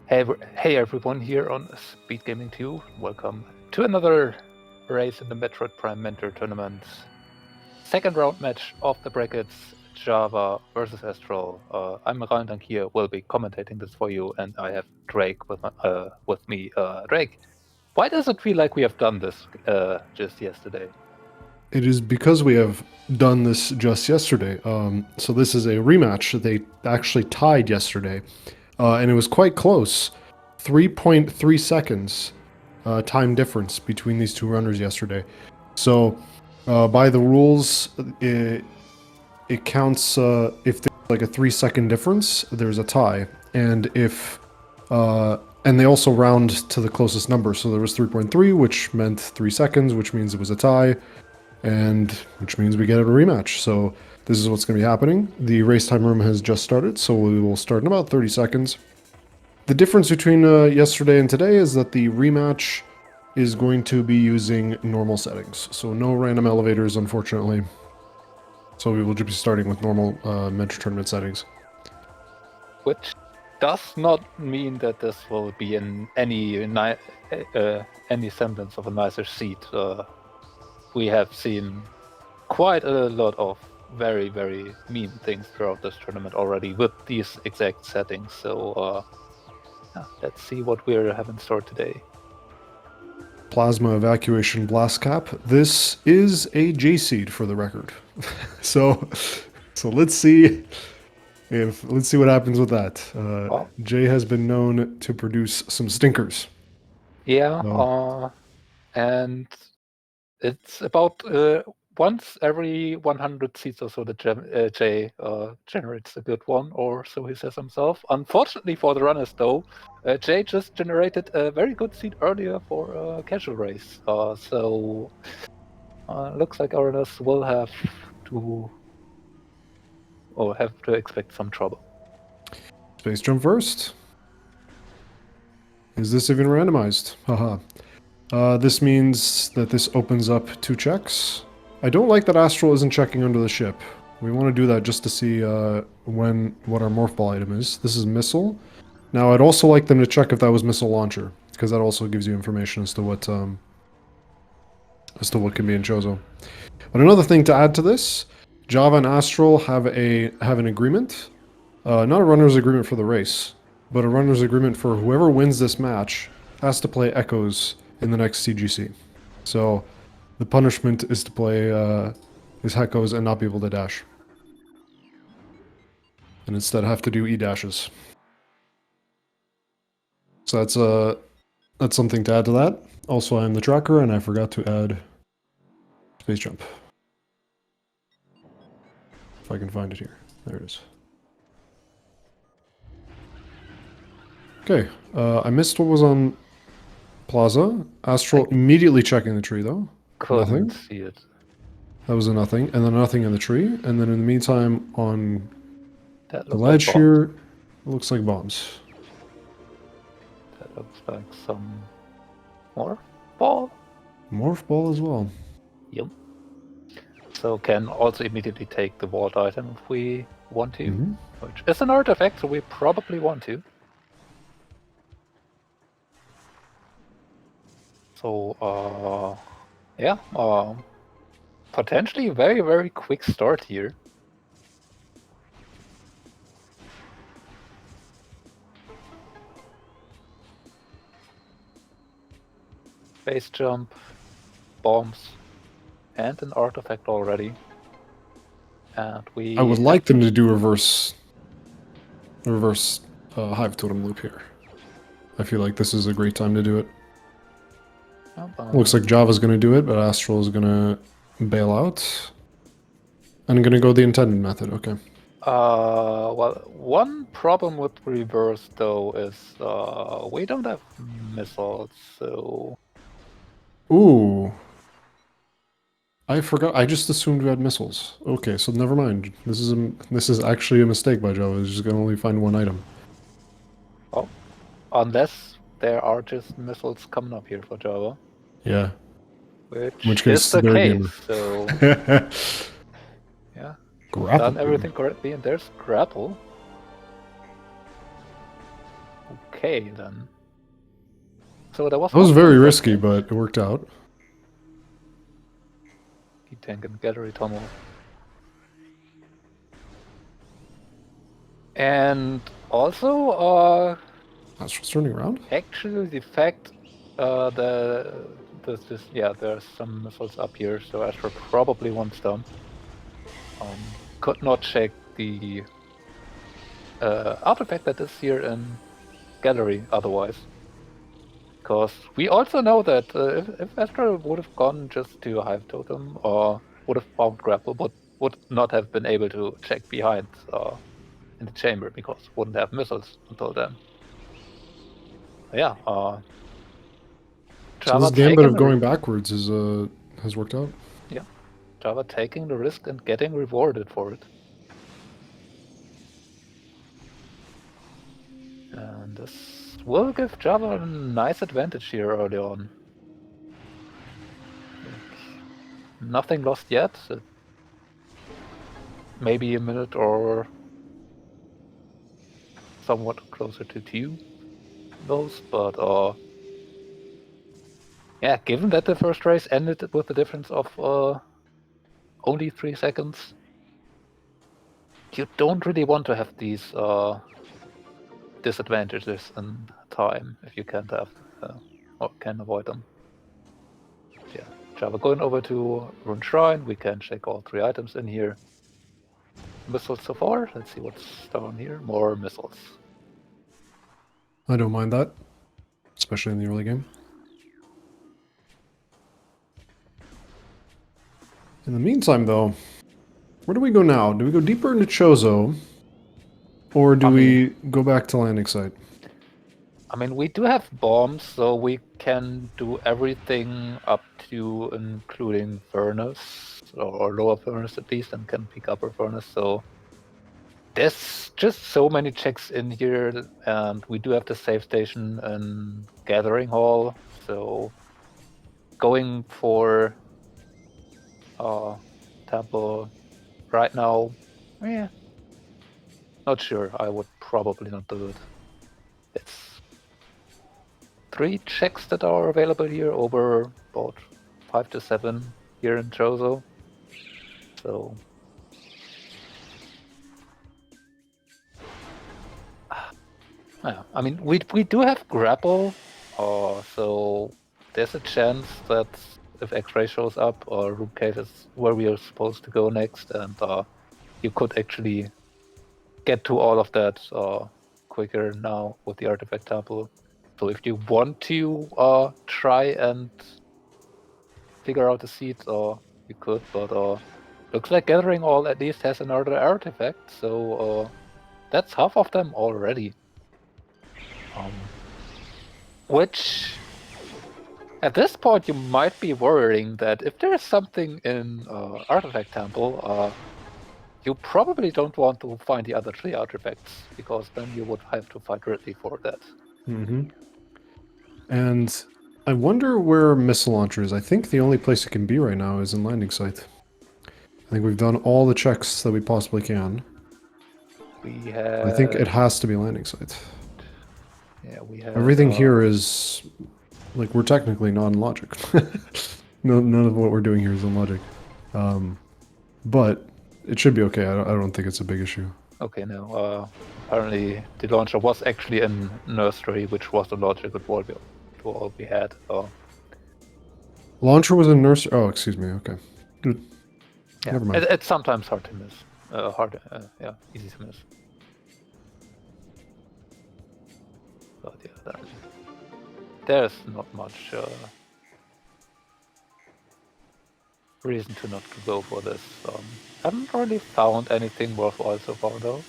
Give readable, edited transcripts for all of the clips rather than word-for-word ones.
Hey everyone here on SpeedGaming 2. Welcome to another race in the Metroid Prime Mentor Tournament. Second round match of the brackets, JhavA versus Astral. I'm Randomizer here, will be commentating this for you, and I have Drake with me. Drake, why does it feel like we have done this just yesterday? It is because we have done this just yesterday. So this is a rematch. They actually tied yesterday, and it was quite close. 3.3 seconds time difference between these two runners yesterday. So by the rules, it counts if there's like a 3 second difference, there's a tie, and if and they also round to the closest number. So there was 3.3, which meant 3 seconds, which means it was a tie, and which means we get a rematch. So this is what's going to be happening. The race time room has just started, so we will start in about 30 seconds. The difference between yesterday and today is that the rematch is going to be using normal settings. So no random elevators, unfortunately. So we will just be starting with normal Metro Tournament settings. Which does not mean that this will be in any semblance of a nicer seat. We have seen quite a lot of very, very mean things throughout this tournament already with these exact settings. So let's see what we have in store today. Plasma evacuation blast cap. This is a J seed for the record. so let's see what happens with that. Jay has been known to produce some stinkers. Yeah, and it's about once every 100 seats or so that Jay generates a good one, or so he says himself. Unfortunately for the runners, though, Jay just generated a very good seat earlier for a casual race. So looks like our runners will have to expect some trouble. Space jump first. Is this even randomized? Haha. This means that this opens up 2 checks. I don't like that Astral isn't checking under the ship. We want to do that just to see what our morph ball item is. This is missile. Now I'd also like them to check if that was missile launcher, because that also gives you information as to what can be in Chozo. But another thing to add to this, JhavA and Astral have an agreement. Not a runner's agreement for the race, but a runner's agreement for whoever wins this match has to play Echoes in the next CGC. So the punishment is to play is Echoes and not be able to dash. And instead have to do E-dashes. So that's something to add to that. Also, I am the tracker, and I forgot to add space jump. If I can find it here. There it is. Okay, I missed what was on Plaza. Astral immediately checking the tree, though. Couldn't see it. That was a nothing, and then a nothing in the tree, and then in the meantime, on the ledge like here, it looks like bombs. That looks like some morph ball. Morph ball as well. Yep. So can also immediately take the vault item if we want to, which is an artifact, so we probably want to. So, yeah, potentially very, very quick start here. Base jump, bombs, and an artifact already. And I would like them to do reverse hive totem loop here. I feel like this is a great time to do it. Looks like JhavA's going to do it, but Astral is going to bail out. I'm going to go the intended method, okay. Well, one problem with reverse, though, is we don't have missiles, so... Ooh. I forgot. I just assumed we had missiles. Okay, so never mind. This is actually a mistake by JhavA. It's just going to only find one item. Oh, unless there are just missiles coming up here for JhavA. Yeah. Which case, is the case, so... yeah. Grapple. Done everything correctly, and there's grapple. Okay, then. So that was. That was one very thing risky, that but it worked out. Key tank and gallery tunnel. And also, Astral's turning around. actually, the fact there's some missiles up here, so Astral probably wants them. Could not check the artifact that is here in gallery otherwise. Because we also know that if Astral would have gone just to Hive Totem or would have found Grapple, but would not have been able to check behind in the chamber because wouldn't have missiles until then. Yeah. So JhavA this gambit of taking going backwards has worked out. JhavA taking the risk and getting rewarded for it. And this will give JhavA a nice advantage here early on. Nothing lost yet. Maybe a minute or somewhat closer to 2 those, but yeah, given that the first race ended with a difference of only 3 seconds, you don't really want to have these disadvantages in time if you can't have or can avoid them. Yeah, JhavA going over to Rune Shrine. We can check all 3 items in here. Missiles so far. Let's see what's down here. More missiles. I don't mind that, especially in the early game. In the meantime, though, where do we go now? Do we go deeper into Chozo, or do we go back to landing site? I mean, we do have bombs, so we can do everything up to including furnace, or lower furnace at least, and can pick upper furnace, so there's just so many checks in here, and we do have the save station and gathering hall, so going for temple right now, yeah, not sure. I would probably not do it. It's 3 checks that are available here, over about 5 to 7 here in Chozo. So yeah, I mean, we do have grapple, so there's a chance that if X-ray shows up, or room cave is where we are supposed to go next, and you could actually get to all of that quicker now with the artifact temple. So if you want to try and figure out the seeds, you could, but looks like Gathering All at least has another artifact, so that's half of them already. Which, at this point, you might be worrying that if there's something in Artifact Temple, you probably don't want to find the other 3 artifacts, because then you would have to fight Ridley for that. Mm-hmm. And I wonder where missile launcher is. I think the only place it can be right now is in landing site. I think we've done all the checks that we possibly can. We have... I think it has to be landing site. Yeah, we have... Everything here is... like, we're technically non-logic. None of what we're doing here is in logic. But it should be okay. I don't think it's a big issue. Okay, no. Apparently the launcher was actually in nursery, which was the logical wall we had. Launcher was in nursery. Oh, excuse me. Okay. Good. Yeah. Never mind. It's sometimes hard to miss. Easy to miss. But yeah, there's not much reason to not go for this. Haven't really found anything worthwhile so far though.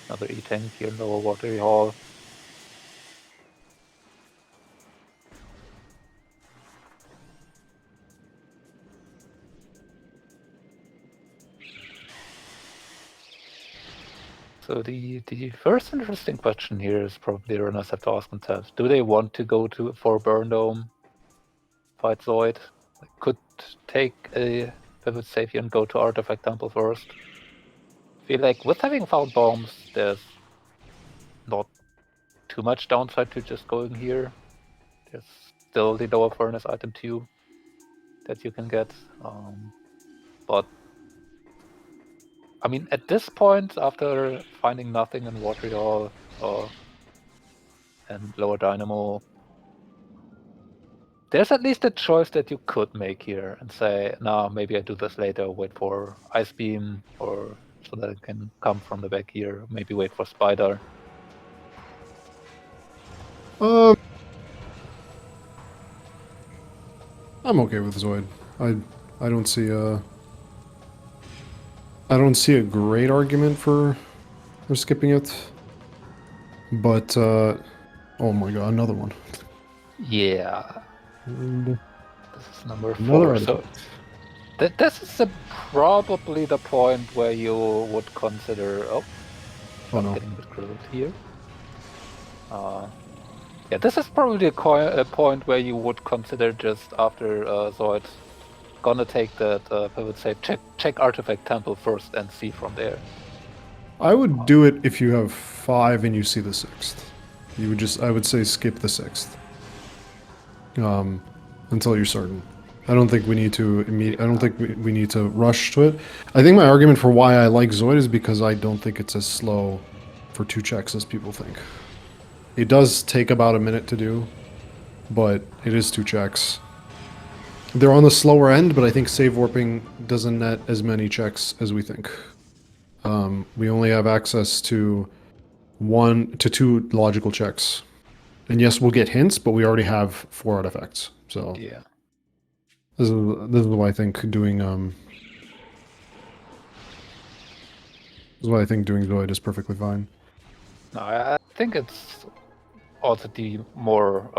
Another E-tank here in Lower Watery Hall. So the first interesting question here is probably the runners have to ask themselves: do they want to go for Burn Dome, fight Zoid? They could take a pivot save here and go to Artifact Temple first. Feel like with having found bombs, there's not too much downside to just going here. There's still the lower furnace item 2 that you can get. But I mean, at this point, after finding nothing in Waterhall and lower dynamo, there's at least a choice that you could make here and say, nah, maybe I do this later, wait for Ice Beam, or so that it can come from the back here, maybe wait for Spider. I'm okay with Zoid. I don't see a great argument for skipping it. But oh my god, another one. Yeah. And This is number 4. another So this is probably the point where you would consider. Oh no. Getting a bit grilled here. Yeah, this is probably a point where you would consider just after Zoid gonna take that. I would say check Artifact Temple first and see from there. I would do it if you have 5 and you see the 6th. I would say skip the 6th. Until you're certain. I don't think we need to we need to rush to it. I think my argument for why I like Zoid is because I don't think it's as slow for 2 checks as people think. It does take about a minute to do, but it is 2 checks. They're on the slower end, but I think save warping doesn't net as many checks as we think. We only have access to 1 to 2 logical checks. And yes, we'll get hints, but we already have 4 artifacts. So yeah, this is why I think doing Zoid is perfectly fine. No, I think it's also the more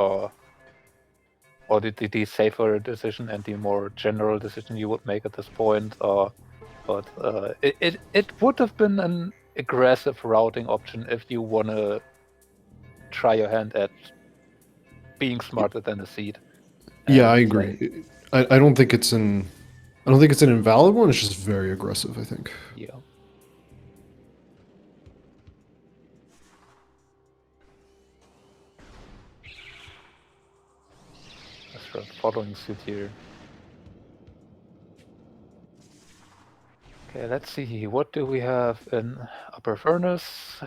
or the safer decision and the more general decision you would make at this point. But it would have been an aggressive routing option if you want to try your hand at being smarter than the seed. Yeah, I agree. I don't think it's an invalid one. It's just very aggressive, I think. Yeah. Astral following suit here. Okay, let's see. What do we have in upper furnace?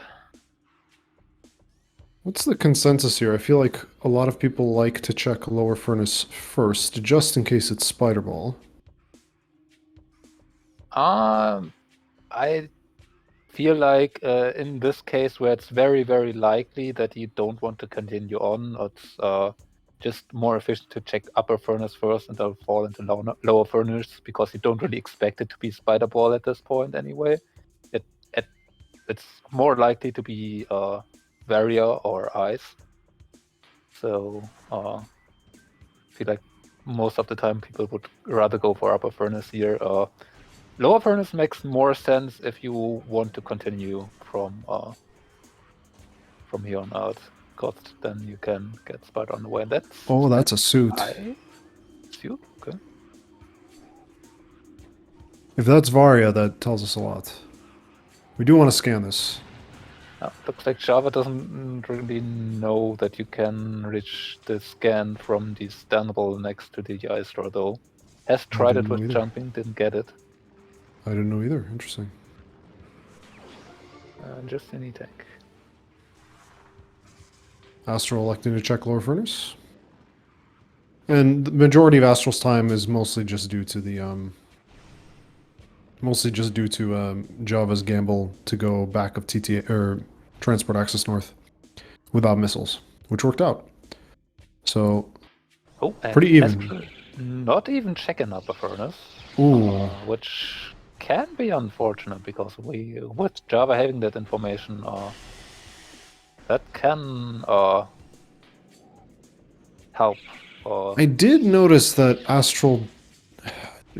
What's the consensus here? I feel like a lot of people like to check lower furnace first, just in case it's spider ball. I feel like in this case where it's very, very likely that you don't want to continue on, it's just more efficient to check upper furnace first and then fall into lower furnace because you don't really expect it to be spider ball at this point anyway. It's more likely to be Varia or Ice. So I feel like most of the time people would rather go for upper furnace here. Lower furnace makes more sense if you want to continue from here on out, because then you can get spider on the way. That's a suit. Suit? Okay. If that's Varia, that tells us a lot. We do want to scan this. Looks like JhavA doesn't really know that you can reach the scan from the standable next to the Astral though. Has tried it with jumping, didn't get it. I didn't know either. Interesting. Just any tank. Astral electing to check lower furnace. And the majority of Astral's time is mostly just due to the JhavA's gamble to go back of TTA or transport access north without missiles, which worked out. So pretty even. Not even checking upper furnace. Ooh. Which can be unfortunate because with JhavA having that information, that can help. I did notice that Astral.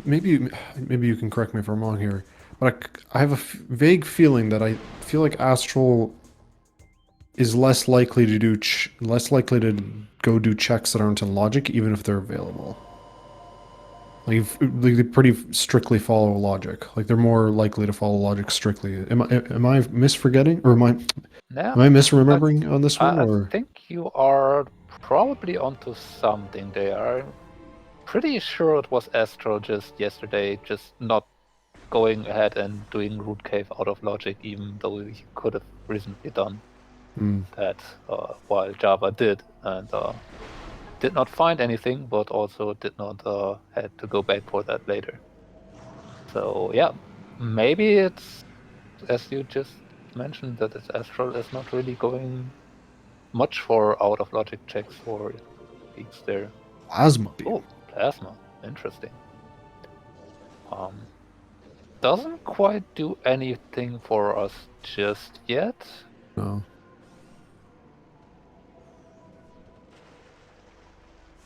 Maybe you can correct me if I'm wrong here, but I have a vague feeling that I feel like Astral is less likely to go do checks that aren't in logic, even if they're available. Like they pretty strictly follow logic. Like they're more likely to follow logic strictly. Am I misforgetting, or Yeah, am I misremembering on this one? I Or think you are probably onto something there. I'm pretty sure it was Astral just yesterday, just not going ahead and doing root cave out of logic, even though he could have reasonably done that while JhavA did, and did not find anything, but also did not had to go back for that later. So yeah, maybe it's, as you just mentioned, that it's Astral is not really going much for out of logic checks for peaks there. plasma beam. Oh, plasma, interesting. Doesn't quite do anything for us just yet. No.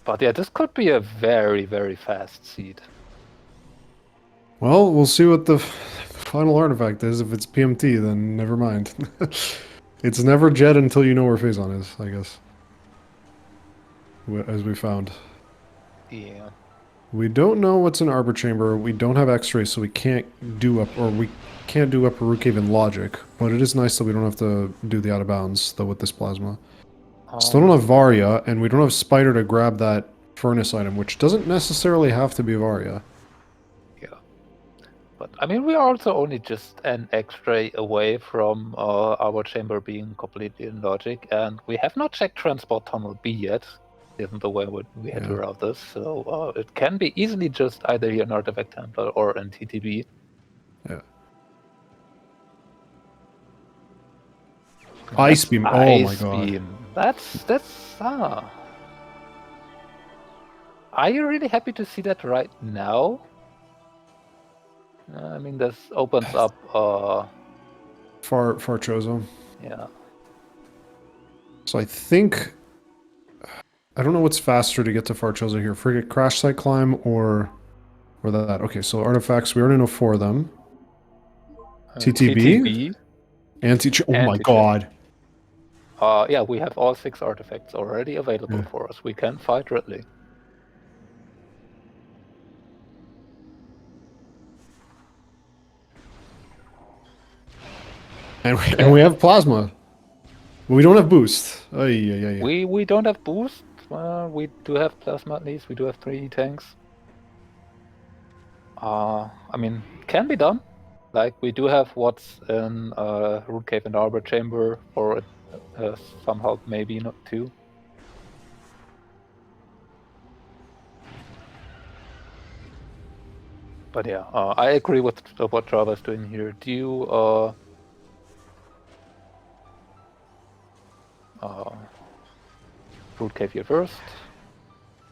But yeah, this could be a very, very fast seed. Well, we'll see what the final artifact is. If it's PMT, then never mind. It's never Jet until you know where Phazon is, I guess. As we found. Yeah. We don't know what's in Arbor Chamber. We don't have X-ray, so we can't do we can't do Upper Root Cave in logic. But it is nice that we don't have to do the out of bounds though with this plasma. Still don't have Varia, and we don't have Spider to grab that furnace item, which doesn't necessarily have to be Varia. Yeah. But I mean, we are also only just an X-ray away from our chamber being completely in logic, and we have not checked Transport Tunnel B yet, given the way we had to route this. So it can be easily just either an Artifact Templar or an TTB. Yeah. Ice Beam. Oh my god. Beam. That's Are you really happy to see that right now? I mean, this opens up Far Chozo. Yeah. So I think I don't know what's faster to get to Far Chozo here. Frigate Crash Site Climb or that. Okay, so artifacts, we already know 4 of them. TTB? Oh my god. Yeah, we have all 6 artifacts already available for us. We can fight Ridley. And we have plasma. But we don't have boost. We don't have boost. We do have plasma at least. We do have 3 tanks. I mean, it can be done. Like, we do have what's in Root Cave and Arbor Chamber, or somehow maybe not 2. But yeah, I agree with what JhavA is doing here. Do you Root Cave here first,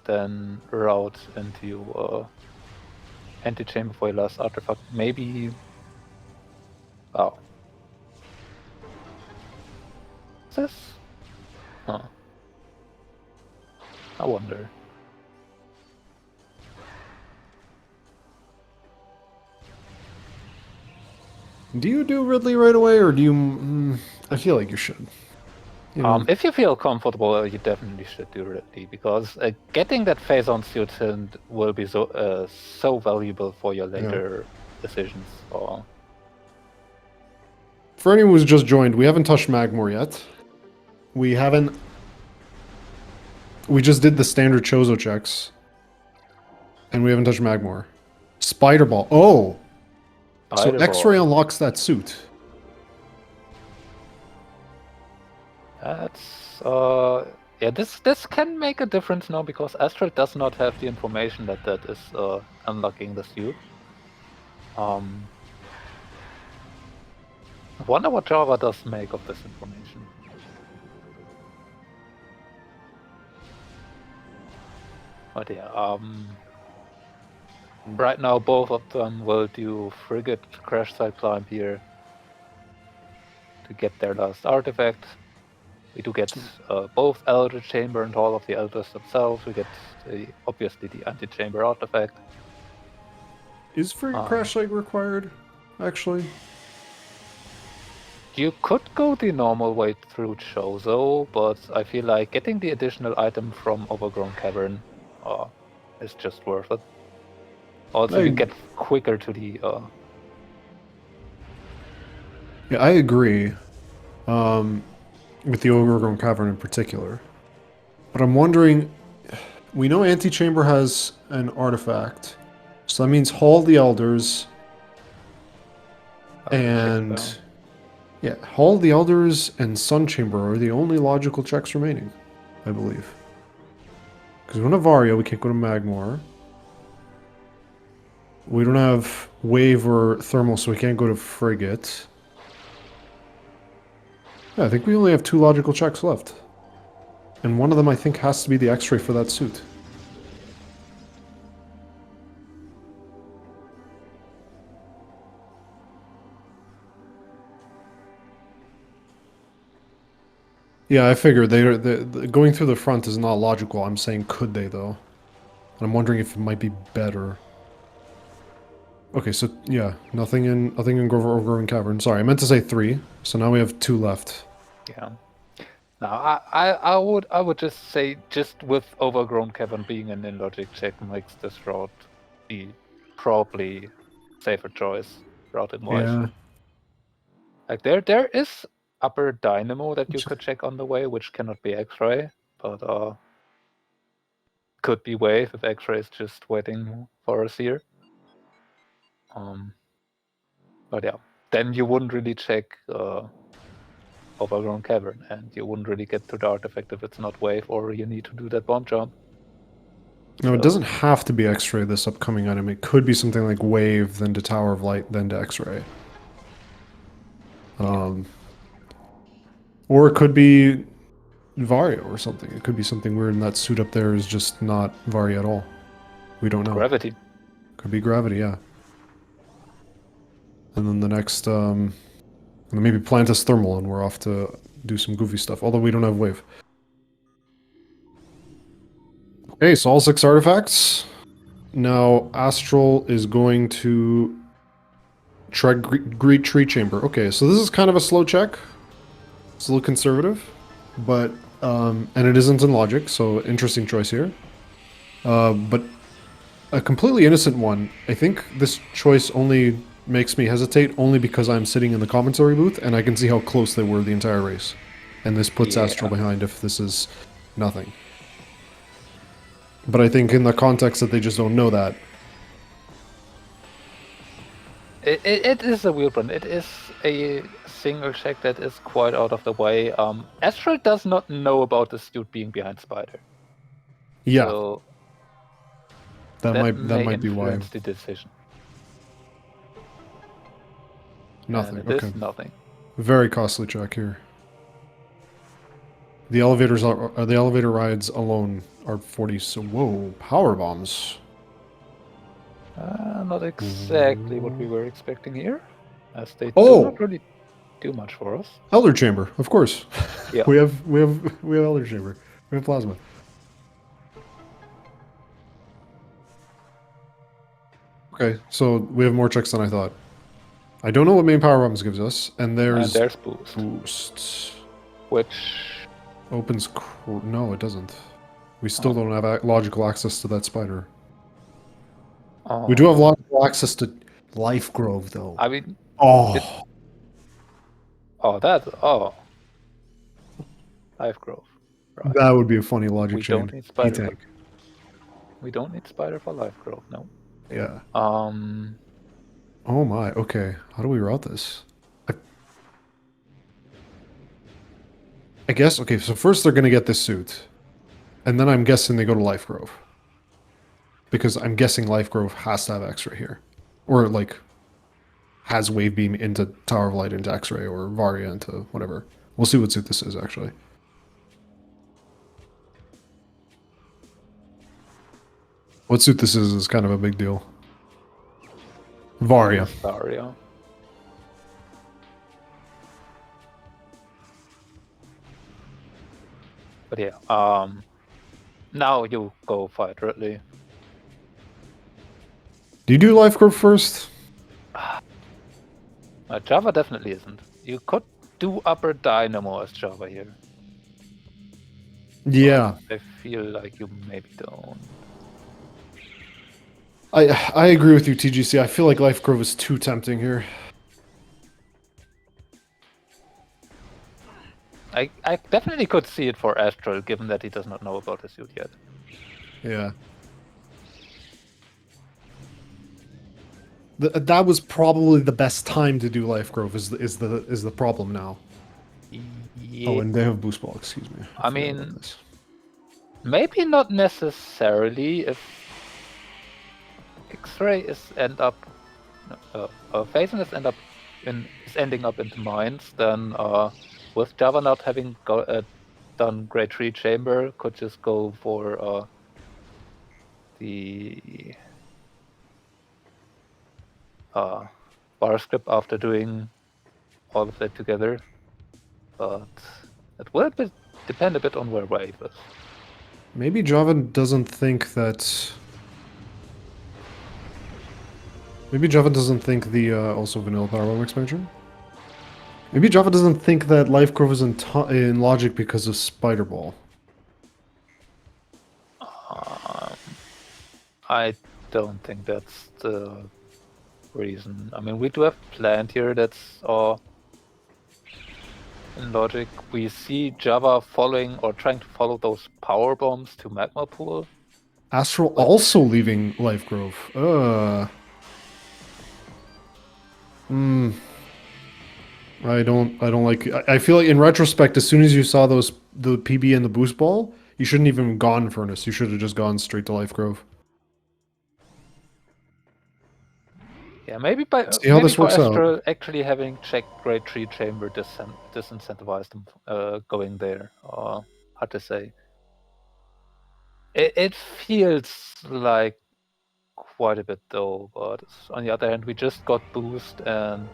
then route into Anti-Chamber for your last artifact. Maybe... Oh. What's this? Huh. I wonder. Do you do Ridley right away, or do you... I feel like you should. You know. If you feel comfortable, you definitely should do Ridley, because getting that Phazon suit will be so valuable for your later decisions. For anyone who's just joined, we haven't touched Magmore yet. We haven't... We just did the standard Chozo checks. And we haven't touched Magmore. Spider Ball. Oh! So X-Ray unlocks that suit. That's yeah. This can make a difference now, because Astral does not have the information that is unlocking the suit. I wonder what JhavA does make of this information. But yeah, right now both of them will do Frigate Crash Site Climb here to get their last artifact. We do get both Elder Chamber and all of the Elders themselves. We get obviously the Anti-Chamber artifact. Is Frigate Crash Site required, actually? You could go the normal way through Chozo, but I feel like getting the additional item from Overgrown Cavern is just worth it. Also, you get quicker to the. Yeah, I agree. With the Overgrown Cavern in particular. But I'm wondering, we know Antechamber has an artifact, so that means Hall of the Elders and yeah, Hall of the Elders and Sun Chamber are the only logical checks remaining, I believe. Because we don't have Varia, we can't go to Magmor. We don't have Wave or Thermal, so we can't go to Frigate. Yeah, I think we only have 2 logical checks left. And one of them, I think, has to be the X-ray for that suit. Yeah, I figured they going through the front is not logical. I'm saying could they though? And I'm wondering if it might be better. Okay, so yeah, nothing in Overgrown Cavern. Sorry, I meant to say 3. So now we have 2 left. Yeah. Now I would just say just with Overgrown Cavern being an in-logic check makes this route the probably safer choice routing-wise. Yeah. Like there is upper dynamo that you could check on the way, which cannot be X-ray, but could be wave if X-ray is just waiting for us here. But yeah, then you wouldn't really check Overgrown Cavern, and you wouldn't really get to the artifact if it's not wave, or you need to do that bomb jump. No, it doesn't have to be X-ray this upcoming item. It could be something like Wave, then to Tower of Light, then to X-ray. Or it could be Vario or something. It could be something weird, and that suit up there is just not Varia at all. We don't know. Gravity. Could be Gravity, yeah. And then the next, maybe Plantis Thermal, and we're off to do some goofy stuff. Although we don't have Wave. Okay, so all 6 artifacts. Now Astral is going to try Great Tree Chamber. Okay, so this is kind of a slow check. It's a little conservative, but and it isn't in logic, so interesting choice here. But a completely innocent one. I think this choice only makes me hesitate only because I'm sitting in the commentary booth and I can see how close they were the entire race. And this puts Astral behind if this is nothing. But I think in the context that they just don't know that. It is a weird one. It is a single check that is quite out of the way. Astral does not know about the suit being behind Spider. Yeah. So that might be why. The decision. Nothing. And it is nothing. Very costly check here. The elevators the elevator rides alone are 40. So whoa, power bombs. Not exactly what we were expecting here, as they do not really do much for us. Elder Chamber, of course. Yeah. we have Elder Chamber. We have Plasma. Okay, so we have more checks than I thought. I don't know what main power bombs gives us, and there's boosts. Which opens. No, it doesn't. We still don't have logical access to that spider. We do have logical access to Life Grove, though. I mean, Life Grove. Right. That would be a funny logic we chain. Don't need spider we don't need spider for Life Grove, no. Yeah. Oh my. Okay. How do we route this? I guess. Okay. So first they're gonna get this suit, and then I'm guessing they go to Life Grove. Because I'm guessing Life Grove has to have X-ray here. Or, like, has Wave Beam into Tower of Light into X-ray, or Varia into whatever. We'll see what suit this is, actually. What suit this is kind of a big deal. Varia. But yeah, now you go fight Ridley. Do you do Life Grove first? JhavA definitely isn't. You could do upper dynamo as JhavA here. Yeah. But I feel like you maybe don't. I agree with you, TGC. I feel like Life Grove is too tempting here. I definitely could see it for Astral, given that he does not know about the suit yet. Yeah. That was probably the best time to do Life Grove. Is the problem now? Yeah. Oh, and they have boost ball. Excuse me. I mean, maybe not necessarily if X-ray is Phazon is ending up into mines, then with JhavA not having done Great Tree Chamber, could just go for the bar script after doing all of that together. But it will depend a bit on where Wave is. Maybe JhavA doesn't think that. Maybe JhavA doesn't think the also vanilla power bomb expansion. Maybe JhavA doesn't think that Life Grove is in logic because of Spider Ball. I don't think that's the reason. I mean, we do have Plant here that's in logic. We see JhavA following or trying to follow those power bombs to Magma Pool. Astral also leaving Life Grove. I don't like. I feel like in retrospect, as soon as you saw the PB and the boost ball, you shouldn't even gone Furnace. You should have just gone straight to Life Grove. Yeah, maybe by See how this works out. Astral actually having checked Great Tree Chamber disincentivized them going there. Hard to say. It feels like quite a bit though, but on the other hand, we just got boost and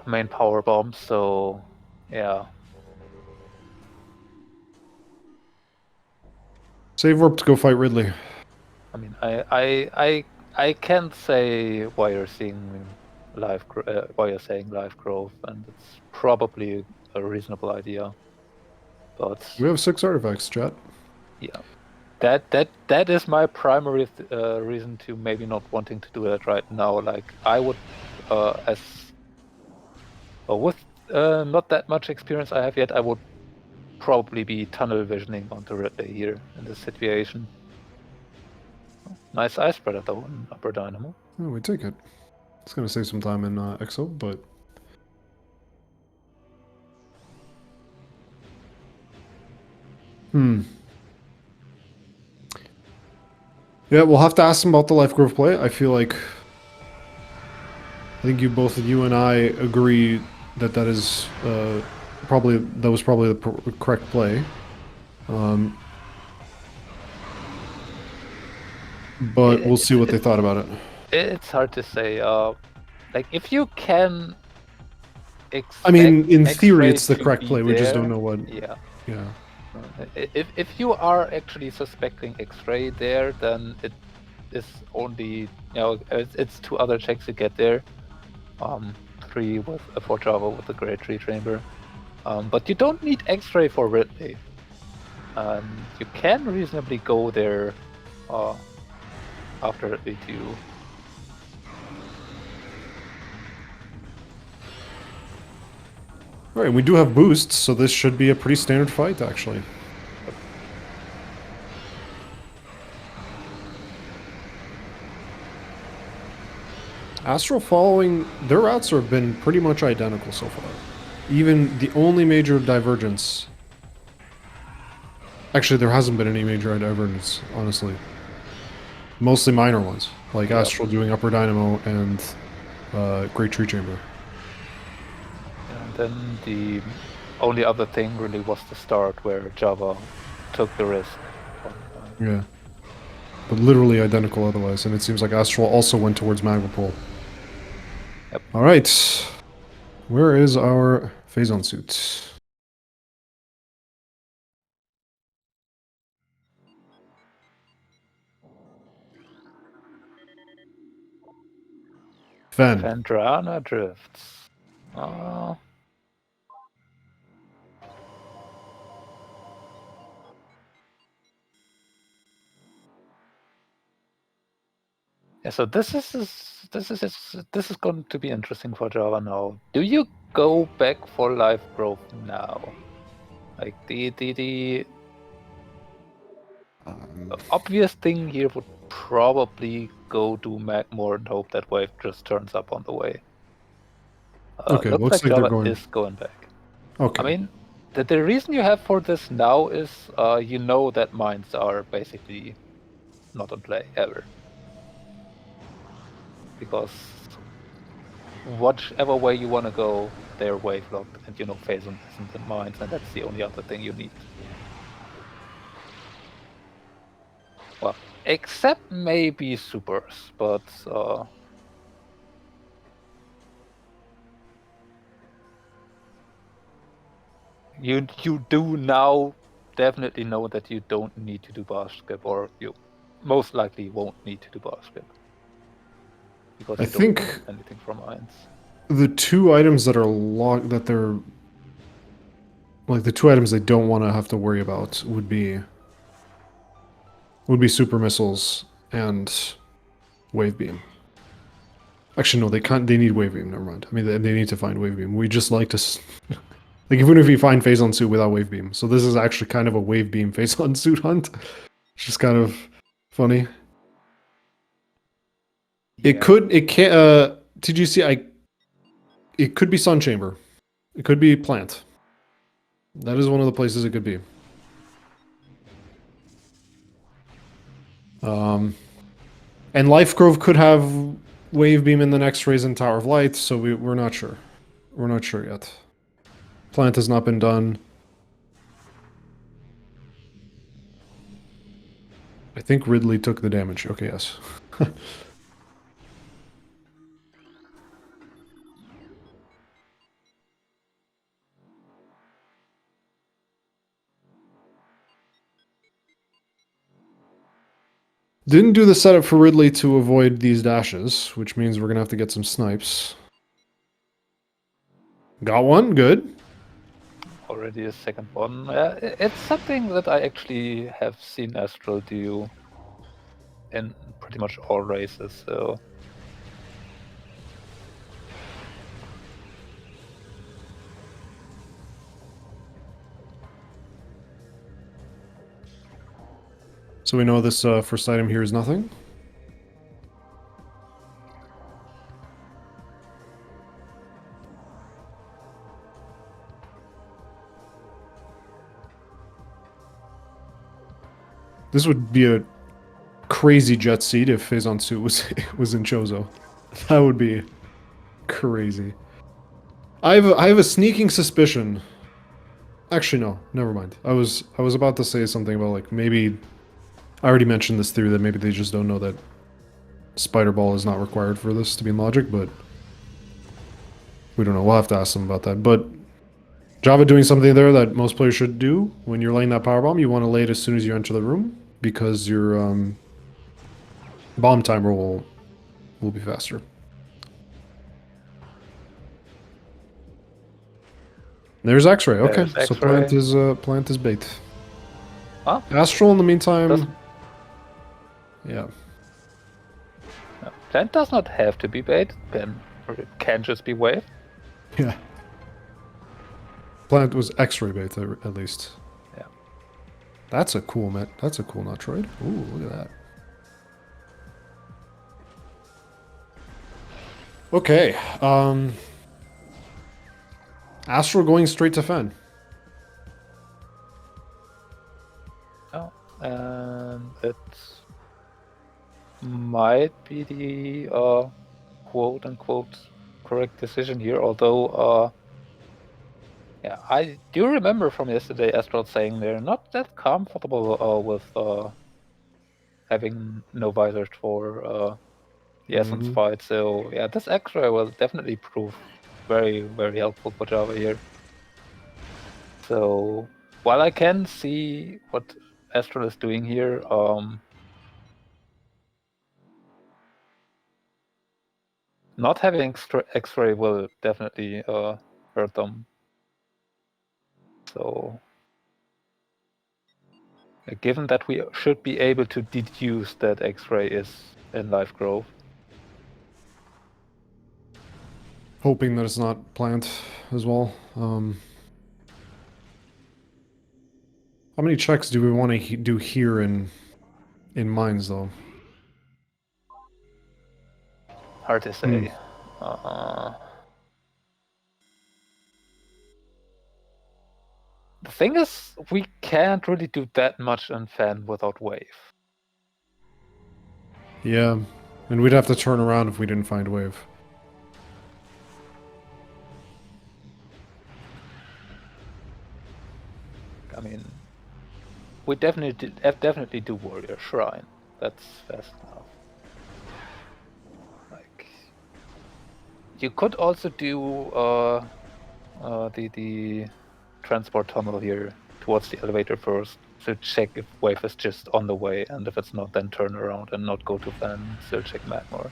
main power bomb, so yeah. Save warp to go fight Ridley. I mean, I can't say why you're seeing why you're saying live growth, and it's probably a reasonable idea. But We have 6 artifacts, chat. yeah, that is my primary reason to maybe not wanting to do that right now. Like I would, with not that much experience I have yet, I would probably be tunnel visioning onto Ridley here in this situation. Nice ice spreader though in upper dynamo. Oh, we take it. It's gonna save some time in EXO, but yeah, we'll have to ask him about the Life Grove play. I feel like I think you and I agree that that is probably the correct play. But we'll see what they thought about it. It's hard to say. Like if you can expect I mean, in theory, X-ray it's the to correct be play. We just don't there, know what. Yeah. Yeah. If you are actually suspecting X-ray there, then it is only it's 2 other checks to get there. 3 with for JhavA with the Great Tree Chamber. But you don't need X-ray for Ridley. You can reasonably go there after Ridley too. All right, we do have boosts, so this should be a pretty standard fight, actually. Astral following, their routes have been pretty much identical so far. Even the only major divergence... Actually, there hasn't been any major divergence, honestly. Mostly minor ones, like Astral doing Upper Dynamo and Great Tree Chamber. And then the only other thing really was the start where JhavA took the risk. Yeah. But literally identical otherwise, and it seems like Astral also went towards Magma Pool. Yep. Alright. Where is our Phazon suit? Fen. Phendrana drifts. Yeah, so this is going to be interesting for JhavA now. Do you go back for live growth now? Like the obvious thing here would probably go to Magmore and hope that wave just turns up on the way. Okay, Looks looks like like they're JhavA going. is going back. Okay. I mean, the reason you have for this now is you know that mines are basically not in play ever. Because whichever way you want to go, they're wave locked, and you know Phazon isn't in mines, and that's the only other thing you need. Well, except maybe supers, but you do now definitely know that you don't need to do bar skip, or you most likely won't need to do bar skip. Because I you don't think need anything from mines. the two items that are locked, that they're like the two items they don't want to have to worry about would be super missiles and wave beam. Actually, no, they can't. They need wave beam. Never mind. I mean, they need to find wave beam. We just like to, like, even if we find Phazon suit without wave beam. So this is actually kind of a wave beam Phazon suit hunt. It's just kind of funny. Yeah. It could. It can. Did you see? It could be Sun Chamber. It could be Plant. That is one of the places it could be. And Life Grove could have wave beam in the next raise in Tower of Light, so we're not sure. We're not sure yet. Plant has not been done. I think Ridley took the damage. Okay, yes. Didn't do the setup for Ridley to avoid these dashes, which means we're going to have to get some snipes. Got one, good. Already a second one. It's something that I actually have seen Astral do in pretty much all races, so... So we know this first item here is nothing. This would be a crazy jet seat if Phazon suit was in Chozo. That would be crazy. I have a sneaking suspicion. Actually, no, never mind. I was about to say something about, like, maybe I already mentioned this theory that maybe they just don't know that Spider Ball is not required for this to be in Logic, but we don't know. We'll have to ask them about that. But JhavA doing something there that most players should do when you're laying that power bomb. You want to lay it as soon as you enter the room because your bomb timer will be faster. There's X-ray. Okay, There's so X-ray. plant is bait. Huh? Astral in the meantime. Yeah. No, Plant does not have to be bait, or it can just be wave. Yeah. Plant was X-ray bait at least. Yeah. That's a cool That's a cool Metroid. Ooh, look at that. Okay. Astral going straight to Fen. Oh, and it might be the quote-unquote correct decision here, although yeah, I do remember from yesterday Astral saying they're not that comfortable with having no visors for the Essence fight, so yeah, this X-ray will definitely prove very, very helpful for JhavA here. So while I can see what Astral is doing here, not having X-ray will definitely hurt them. So given that we should be able to deduce that X-ray is in live growth, hoping that it's not plant as well. How many checks do we want to do here in mines, though? Hard to say. The thing is, we can't really do that much in fan without wave. Yeah, and we'd have to turn around if we didn't find wave. I mean, we definitely do warrior shrine. That's fast enough. Like, you could also do the transport tunnel here towards the elevator first to check if wave is just on the way, and if it's not, then turn around and not go to fan. Still check Magmor.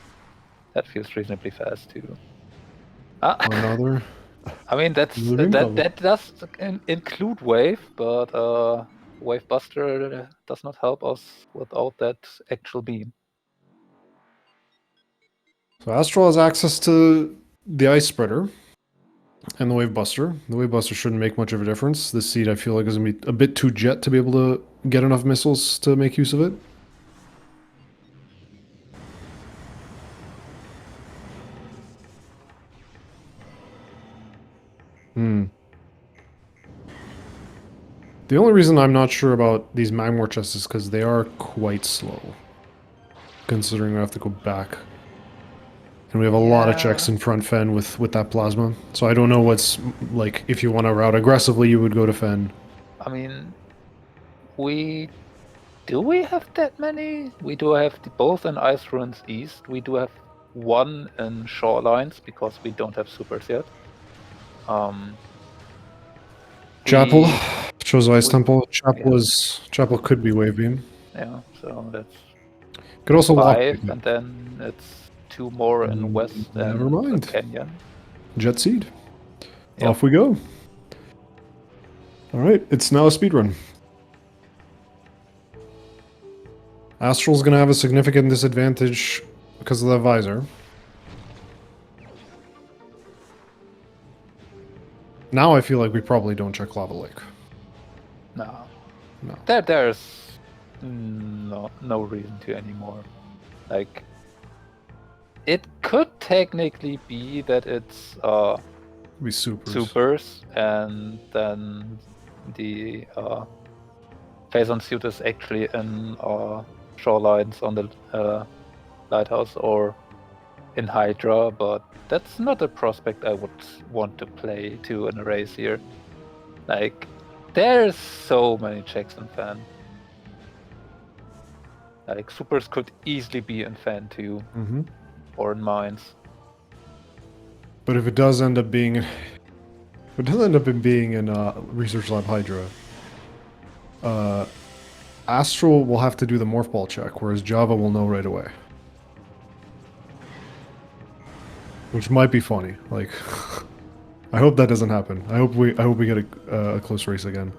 That feels reasonably fast too. Another. I mean, that does include wave, but wave buster does not help us without that actual beam. So Astral has access to the ice spreader and the wave buster. The wave buster shouldn't make much of a difference. This seed, I feel like, is going to be a bit too jet to be able to get enough missiles to make use of it. The only reason I'm not sure about these Magmor chests is because they are quite slow. Considering I have to go back. And we have a lot of checks in front fen with that plasma. So I don't know what's, like, if you want to route aggressively, you would go to fen. I mean, do we have that many? We do have both in Ice Ruins East. We do have one in Shorelines because we don't have supers yet. Chapel, Chozo Ice Temple. Chapel could be wave beam. Yeah, so that's Could also walk. 5, and then it's 2 more in West Never and mind. Canyon. Jet seed. Yep. Off we go. Alright, it's now a speedrun. Astral's gonna have a significant disadvantage because of the visor. Now I feel like we probably don't check Lava Lake. No. No. There's no reason to anymore. Like, it could technically be that it's Be supers, and then the phazon suit is actually in Shorelines on the lighthouse or in Hydra, but that's not a prospect I would want to play to in a race here. Like, there's so many checks in fan. Like, supers could easily be in fan too, or in mines. But if it does end up being, if it does end up in being in Research Lab Hydra, Astral will have to do the morph ball check, whereas JhavA will know right away. Which might be funny. Like, I hope that doesn't happen. I hope we get a close race again.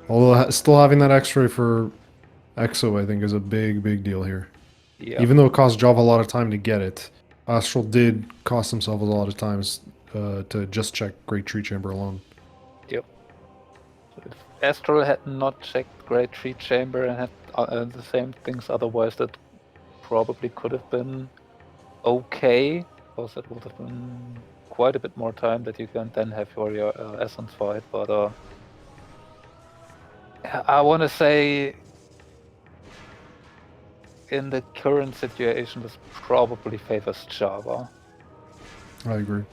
Although still having that X-ray for Exo, I think, is a big deal here. Yeah. Even though it cost JhavA a lot of time to get it, Astral did cost himself a lot of times to just check Great Tree Chamber alone. Yep. So if Astral had not checked Great Tree Chamber and had the same things, otherwise that probably could have been okay. Because that would have been quite a bit more time that you can then have for your Essence fight. But I want to say, in the current situation, this probably favors JhavA. I agree.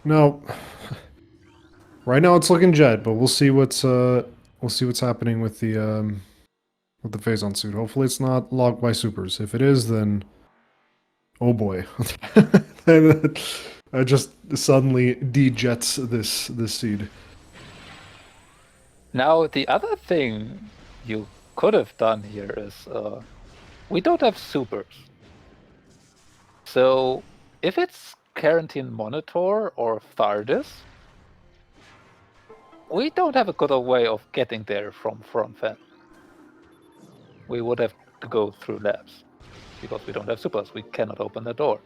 No. Right now it's looking Jet, but we'll see what's happening with the phazon suit. Hopefully it's not locked by supers. If it is, then oh boy. I just suddenly de-jets this seed. Now the other thing you could have done here is we don't have supers. So if it's Quarantine Monitor or Thardis, we don't have a good way of getting there from front fan. We would have to go through labs. Because we don't have supers, we cannot open the door.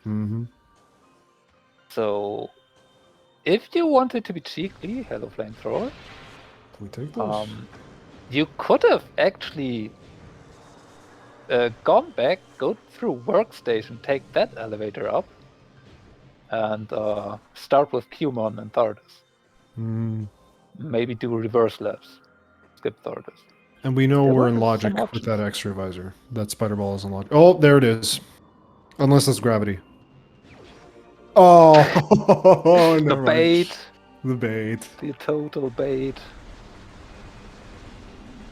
Mm-hmm. So, if you wanted to be cheeky, hello flamethrower, We take those. you could have actually gone back, go through workstation, take that elevator up, and start with Qmon and Thardis. Mm. Maybe do reverse labs, skip Thardis. And we know There we're were in some logic with options. that extra visor. That spider ball is in logic. Oh, there it is. Unless it's gravity. Oh, The never mind. bait, The bait. the total bait.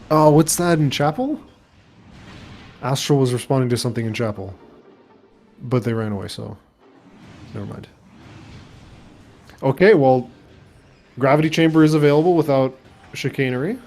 Oh, what's that in chapel? Astral was responding to something in chapel. But they ran away, so never mind. Okay, well, gravity chamber is available without chicanery.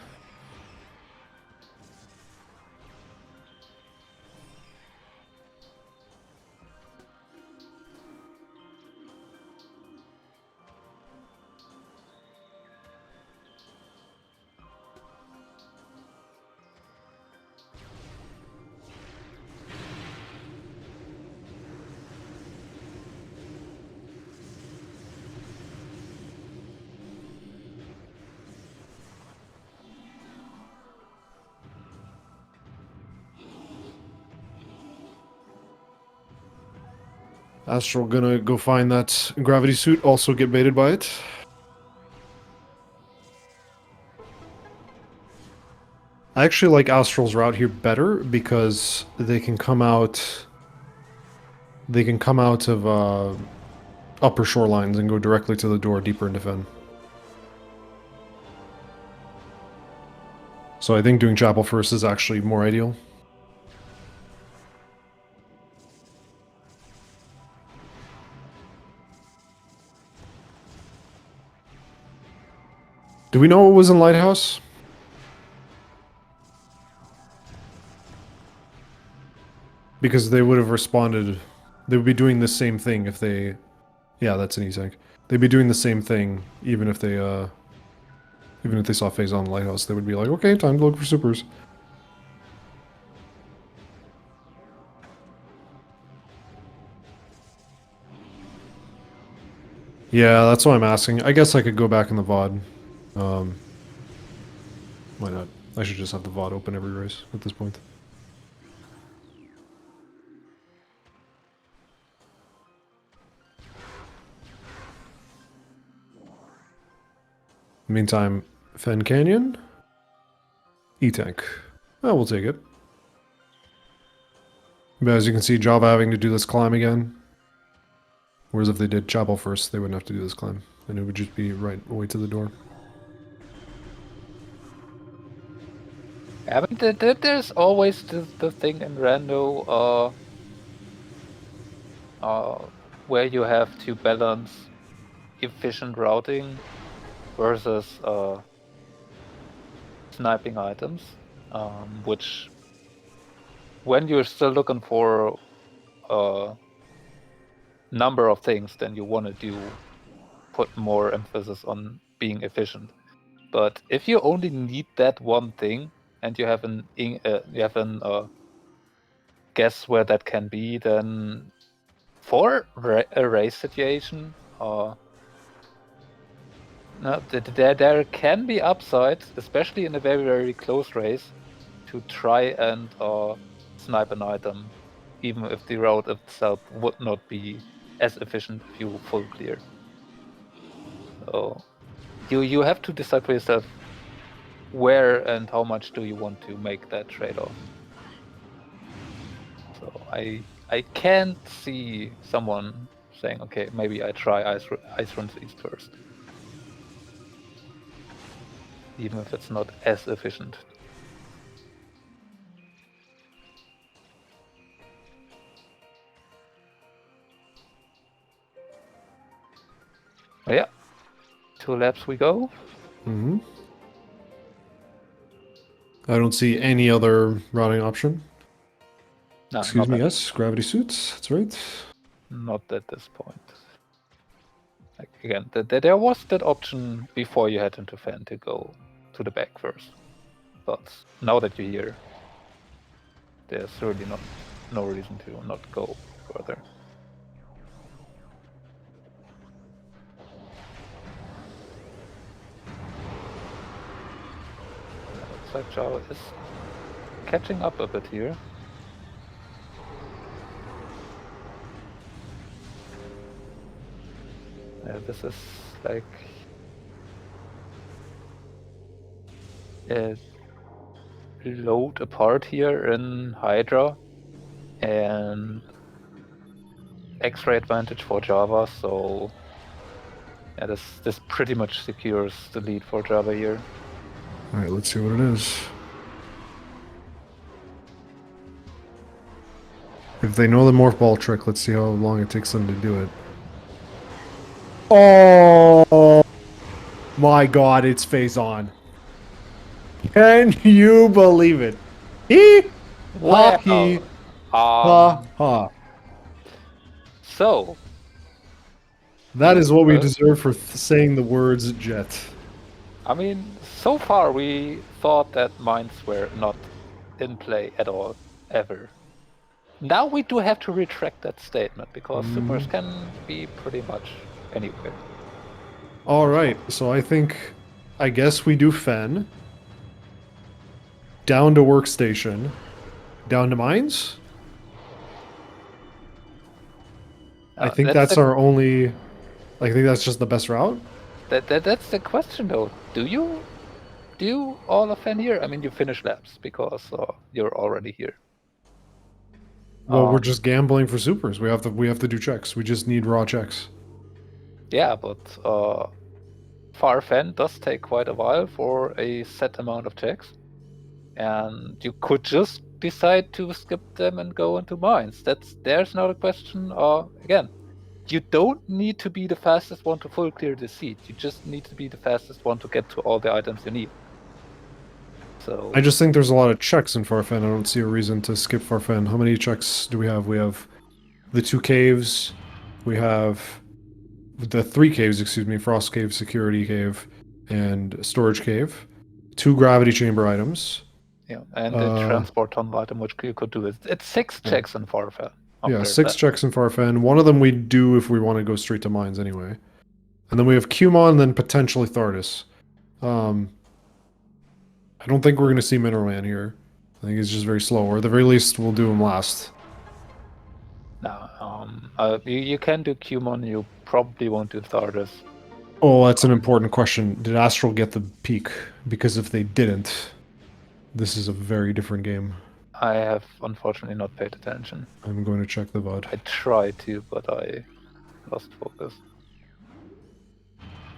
Astral gonna go find that gravity suit, also get baited by it. I actually like Astral's route here better because they can come out. They can come out of upper shorelines and go directly to the door deeper into Fen. So I think doing chapel first is actually more ideal. Do we know what was in Lighthouse? Because they would have responded. They would be doing the same thing if they... Yeah, that's an Ezek. They'd be doing the same thing even if they saw Phase on Lighthouse. They would be like, okay, time to look for supers. Yeah, that's what I'm asking. I guess I could go back in the VOD. Why not? I should just have the VOD open every race at this point. Meantime, Fen Canyon? E-Tank. Oh, we'll take it. But as you can see, JhavA having to do this climb again. Whereas if they did Chapel first, they wouldn't have to do this climb. And it would just be right away to the door. I mean, there's always the thing in Rando where you have to balance efficient routing versus sniping items, which when you're still looking for a number of things, then you want to put more emphasis on being efficient. But if you only need that one thing and you have an guess where that can be, then for a race situation, there can be upside, especially in a very close race, to try and snipe an item, even if the route itself would not be as efficient if you full clear. So you have to decide for yourself where and how much do you want to make that trade-off. So I can't see someone saying, okay, maybe I try Ice Runs East first, even if it's not as efficient. But yeah, 2 laps we go. Mm-hmm. I don't see any other routing option. No, Excuse me, not yes, gravity suits, that's right. Not at this point. Like, again, there was that option before you head into Fen to go to the back first. But now that you're here, there's really no reason to not go further. Looks like JhavA is catching up a bit here. This is like a load apart here in Hydra and X-ray advantage for JhavA, so yeah, this pretty much secures the lead for JhavA here. Alright, let's see what it is. If they know the morph ball trick, let's see how long it takes them to do it. Oh my god, it's phase on. Can you believe it? He Wow. he ha ha. So That is what we deserve for saying the words jet. I mean, so far we thought that mines were not in play at all, ever. Now we do have to retract that statement, because supers can be pretty much anywhere. Alright, so I guess we do Fen. Down to workstation. Down to mines? I think that's our only... I think that's just the best route? That's the question, though. Do you do all of Fen here? I mean, you finish labs, because you're already here. Well, we're just gambling for supers. We have to do checks. We just need raw checks. Yeah, but far Fen does take quite a while for a set amount of checks. And you could just decide to skip them and go into mines. There's not a question. Again, you don't need to be the fastest one to full clear the seed. You just need to be the fastest one to get to all the items you need. So I just think there's a lot of checks in Farfen. I don't see a reason to skip Farfen. How many checks do we have? We have the 2 caves. We have the 3 caves, excuse me, Frost Cave, Security Cave, and Storage Cave. 2 gravity chamber items. yeah, and the transport tunnel item, which you could do. It's 6 checks in Farfen. Yeah, 6 checks in Farfen. One of them we do if we want to go straight to mines anyway. And then we have Cumon, then potentially Thardis. I don't think we're going to see Mineral Man here. I think it's just very slow, or at the very least, we'll do him last. No, you can do Cumon, you probably won't do Thardis. Oh, that's an important question. Did Astral get the peak? Because if they didn't, this is a very different game. I have unfortunately not paid attention. I'm going to check the VOD. I tried to, but I lost focus.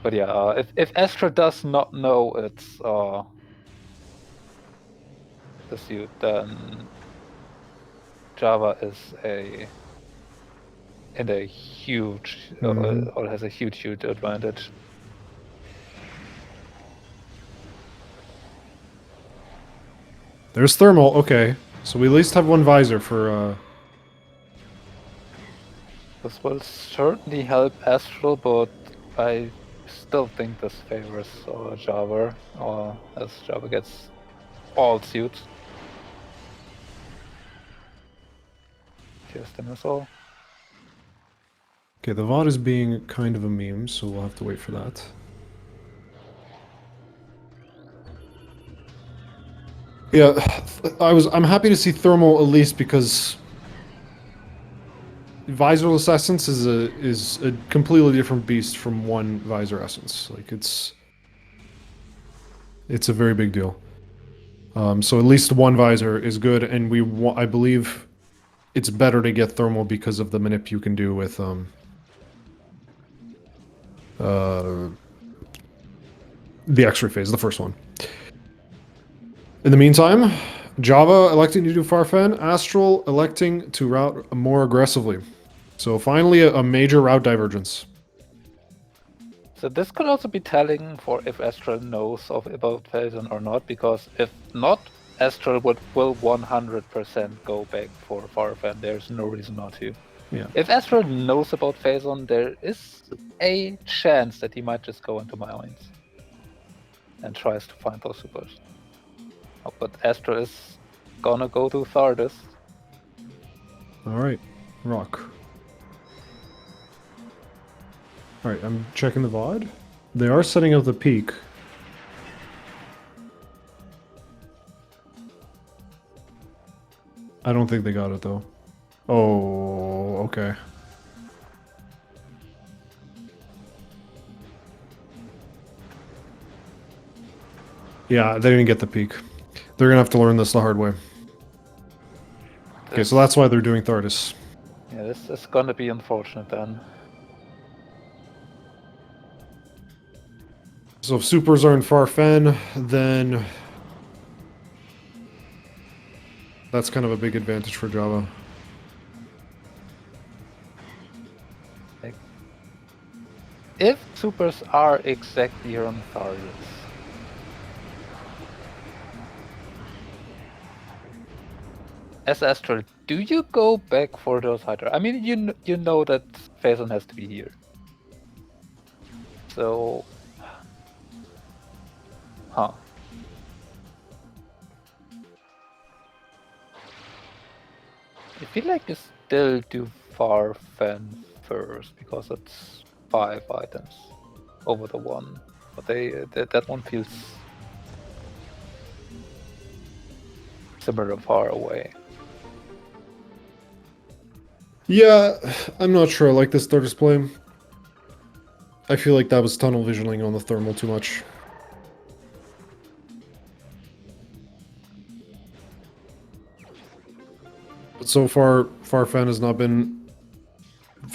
But yeah, if Astral does not know it's the suit, then JhavA is in a huge or has a huge advantage. There's thermal. Okay, so we at least have 1 visor for. This will certainly help Astral, but I still think this favors JhavA, as JhavA gets all suits. Here's the missile. Okay, the VOD is being kind of a meme, so we'll have to wait for that. Yeah, I'm happy to see thermal at least because Visorless Essence is a completely different beast from 1 Visor Essence. Like it's a very big deal. So at least 1 Visor is good, and I believe it's better to get thermal because of the manip you can do with the X-ray phase, the first one. In the meantime, JhavA electing to do Farfen, Astral electing to route more aggressively. So finally a major route divergence. So this could also be telling for if Astral knows about Phazon or not, because if not, Astral will 100% go back for Farfen. There's no reason not to. Yeah. If Astral knows about Phazon, there is a chance that he might just go into mines and tries to find those supers. Oh, but Astral is gonna go to Thardus. Alright. Rock. Alright, I'm checking the VOD. They are setting up the peak. I don't think they got it though. Oh, okay. Yeah, they didn't get the peak. They're gonna have to learn this the hard way. Okay, so that's why they're doing Thardus. Yeah, this is gonna be unfortunate then. So if supers are in Farfen, then that's kind of a big advantage for JhavA. Like, if supers are exactly on Thardus, as Astral, do you go back for those Hydra? I mean, you know that Phazon has to be here. So, huh? I feel like you still do Farfen first because it's 5 items over the 1, but that one feels similar far away. Yeah, I'm not sure I like this Thardus play. I feel like that was tunnel visioning on the thermal too much. But so far, Farfen has not been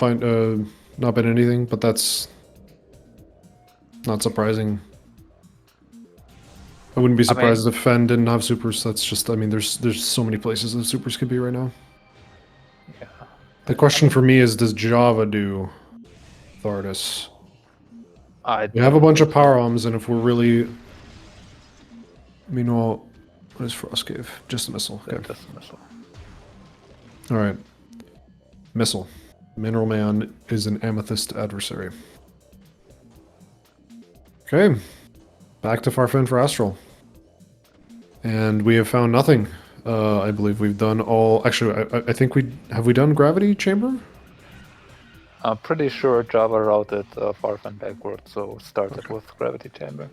not been anything, but that's not surprising. I wouldn't be surprised if Fen didn't have supers. That's just, I mean, there's so many places that supers could be right now. Yeah. The question for me is, does JhavA do Thardus? We have a bunch of power arms, and if we're really... Meanwhile, what is Frostcave? Just a missile. Okay. Just a missile. Alright. Missile. Mineral Man is an amethyst adversary. Okay. Back to Farfen for Astral. And we have found nothing. I believe we've done all... Actually, I think we... Have we done Gravity Chamber? I'm pretty sure JhavA routed Farfen backwards, so started with Gravity Chamber.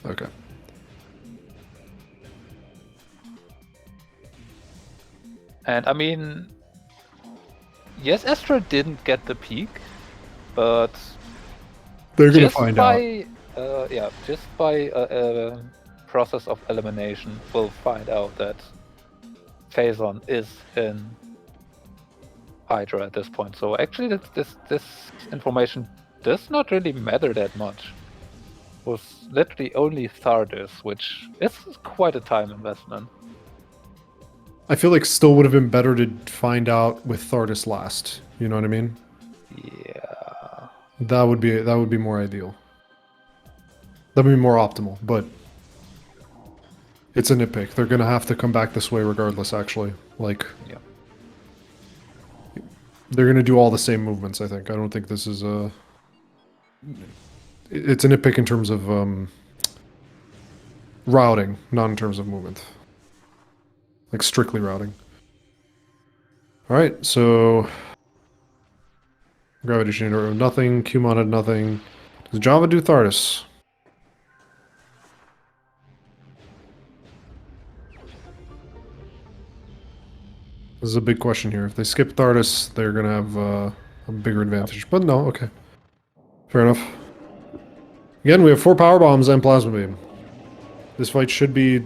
Okay. And I mean... Yes, Astral didn't get the peak, but... They're gonna find out. Yeah, just by process of elimination, we'll find out that Phazon is in Hydra at this point. So actually, this information does not really matter that much. It was literally only Thardus, which is quite a time investment. I feel like still would have been better to find out with Thardus last. You know what I mean? Yeah. That would be more ideal. That would be more optimal, but it's a nitpick. They're gonna have to come back this way regardless, actually. Like, Yeah. They're gonna do all the same movements, I think. I don't think this is a... It's a nitpick in terms of routing, not in terms of movement. Like, strictly routing. Alright, so... Gravity Changer, nothing. Qmon had nothing. Does JhavA do Thardus? This is a big question here. If they skip Thardus, they're going to have a bigger advantage. But no, okay. Fair enough. Again, we have 4 power bombs and plasma beam. This fight should be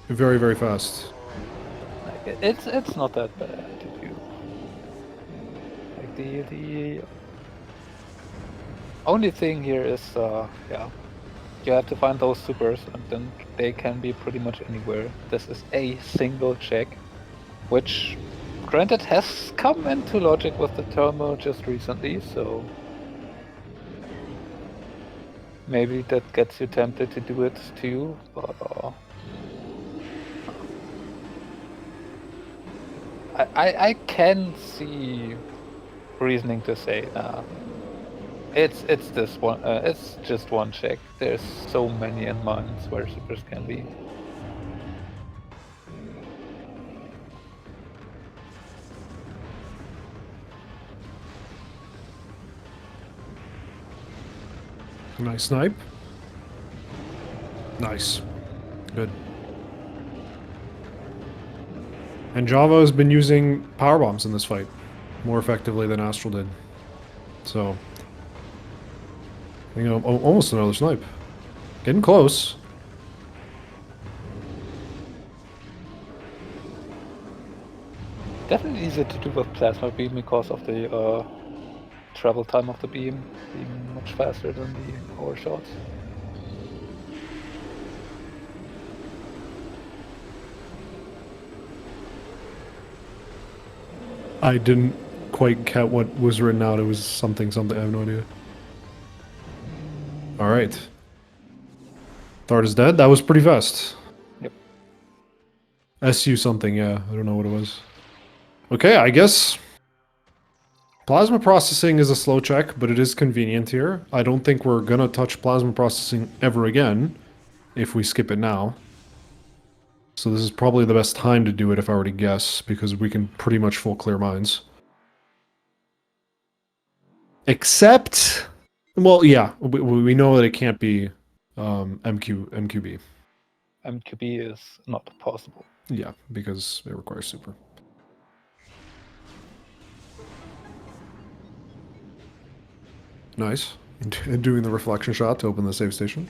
very, very fast. Like, it's not that bad to do. Like the only thing here is yeah, you have to find those supers, and then they can be pretty much anywhere. This is a single check, which granted has come into logic with the thermal just recently, so maybe that gets you tempted to do it too, but I can see reasoning to say, it's this one. It's just one check. There's so many in mines where supers can be. Nice snipe. Nice. Good. And JhavA has been using power bombs in this fight more effectively than Astral did. So, you know, almost another snipe. Getting close. Definitely easier to do with plasma beam because of the travel time of the beam being much faster than the power shots. I didn't quite get what was written out. It was something. I have no idea. All right. Thart is dead. That was pretty fast. Yep. SU something, yeah. I don't know what it was. Okay, I guess plasma processing is a slow check, but it is convenient here. I don't think we're gonna touch plasma processing ever again if we skip it now. So this is probably the best time to do it if I were to guess, because we can pretty much full clear mines. Except, well, yeah, we know that it can't be MQB. MQB is not possible. Yeah, because it requires super. Nice. Doing the reflection shot to open the save station.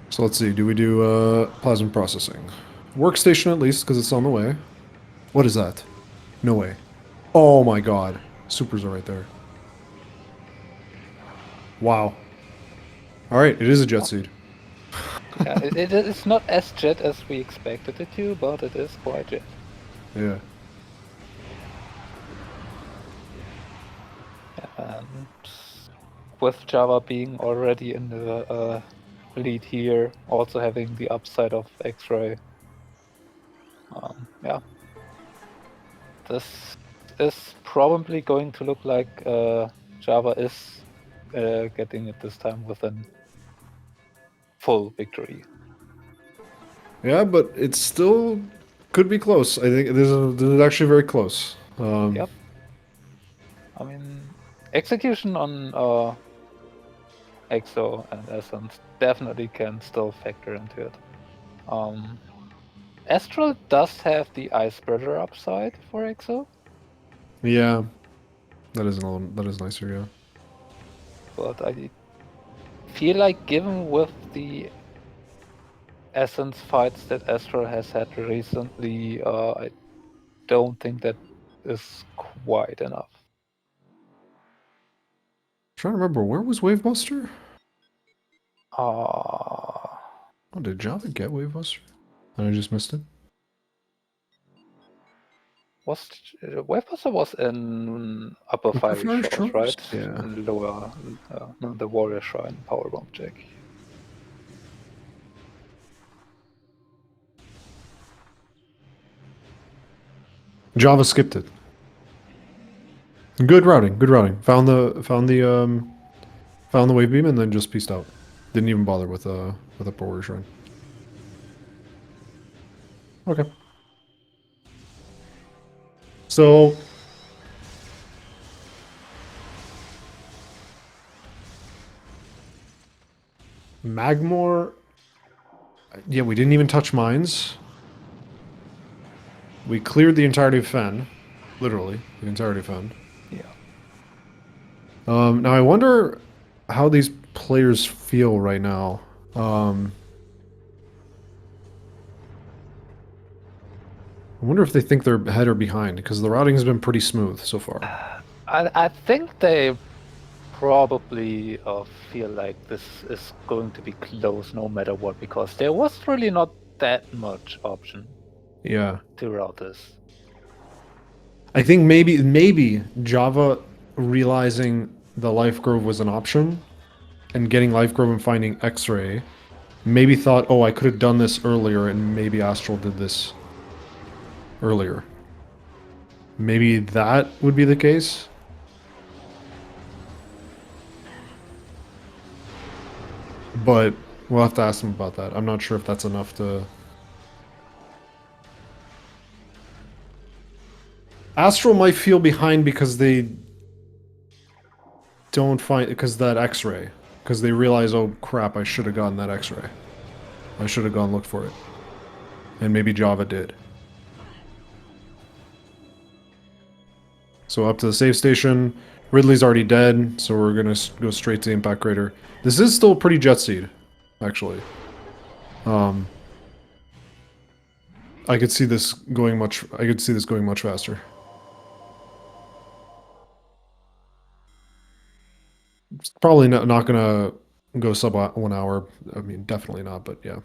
So let's see, do we do plasma processing? Workstation at least, because it's on the way. What is that? No way. Oh my god. Supers are right there. Wow. Alright, it is a jet seed. Yeah, it's not as jet as we expected it to, but it is quite jet. Yeah. And with JhavA being already in the lead here, also having the upside of X-ray. Yeah. This is probably going to look like JhavA is getting it this time with a full victory. Yeah, but it still could be close. I think this is actually very close. Yep. I mean, execution on EXO and Essence definitely can still factor into it. Astral does have the Ice Spreader upside for EXO. Yeah. That is nicer, yeah. But I feel like given with the Essence fights that Astral has had recently, I don't think that is quite enough. Trying to remember, where was Wavebuster? Uh, Oh, did JhavA get Wavebuster? And I just missed it? Wavebuster was in upper fiery Fiery shores, Shores? right? Yeah. And lower, no, the Warrior Shrine powerbomb check. JhavA skipped it. Good routing, good routing. Found the wave beam and then just pieced out. Didn't even bother with a Warrior Shrine. Okay. So Magmore. Yeah, we didn't even touch mines. We cleared the entirety of Fen. Literally, the entirety of Fen. Yeah. Now I wonder how these players feel right now. I wonder if they think they're ahead or behind, because the routing has been pretty smooth so far. I think they probably feel like this is going to be close no matter what, because there was really not that much option Yeah. to route this. I think maybe JhavA realizing the Life Grove was an option and getting Life Grove and finding X-Ray maybe thought, oh, I could have done this earlier, and maybe Astral did this earlier. maybe that would be the case. But we'll have to ask them about that. I'm not sure if that's enough to... Astral might feel behind because they don't find... Because that X-ray. Because they realize, oh crap, I should have gotten that X-ray. I should have gone look for it. And maybe JhavA did. So up to the save station. Ridley's already dead, so we're gonna go straight to the impact crater. This is still pretty jet seed, actually. I could see this going much. I could see this going much faster. It's probably not gonna go sub 1 hour. I mean, definitely not. But yeah.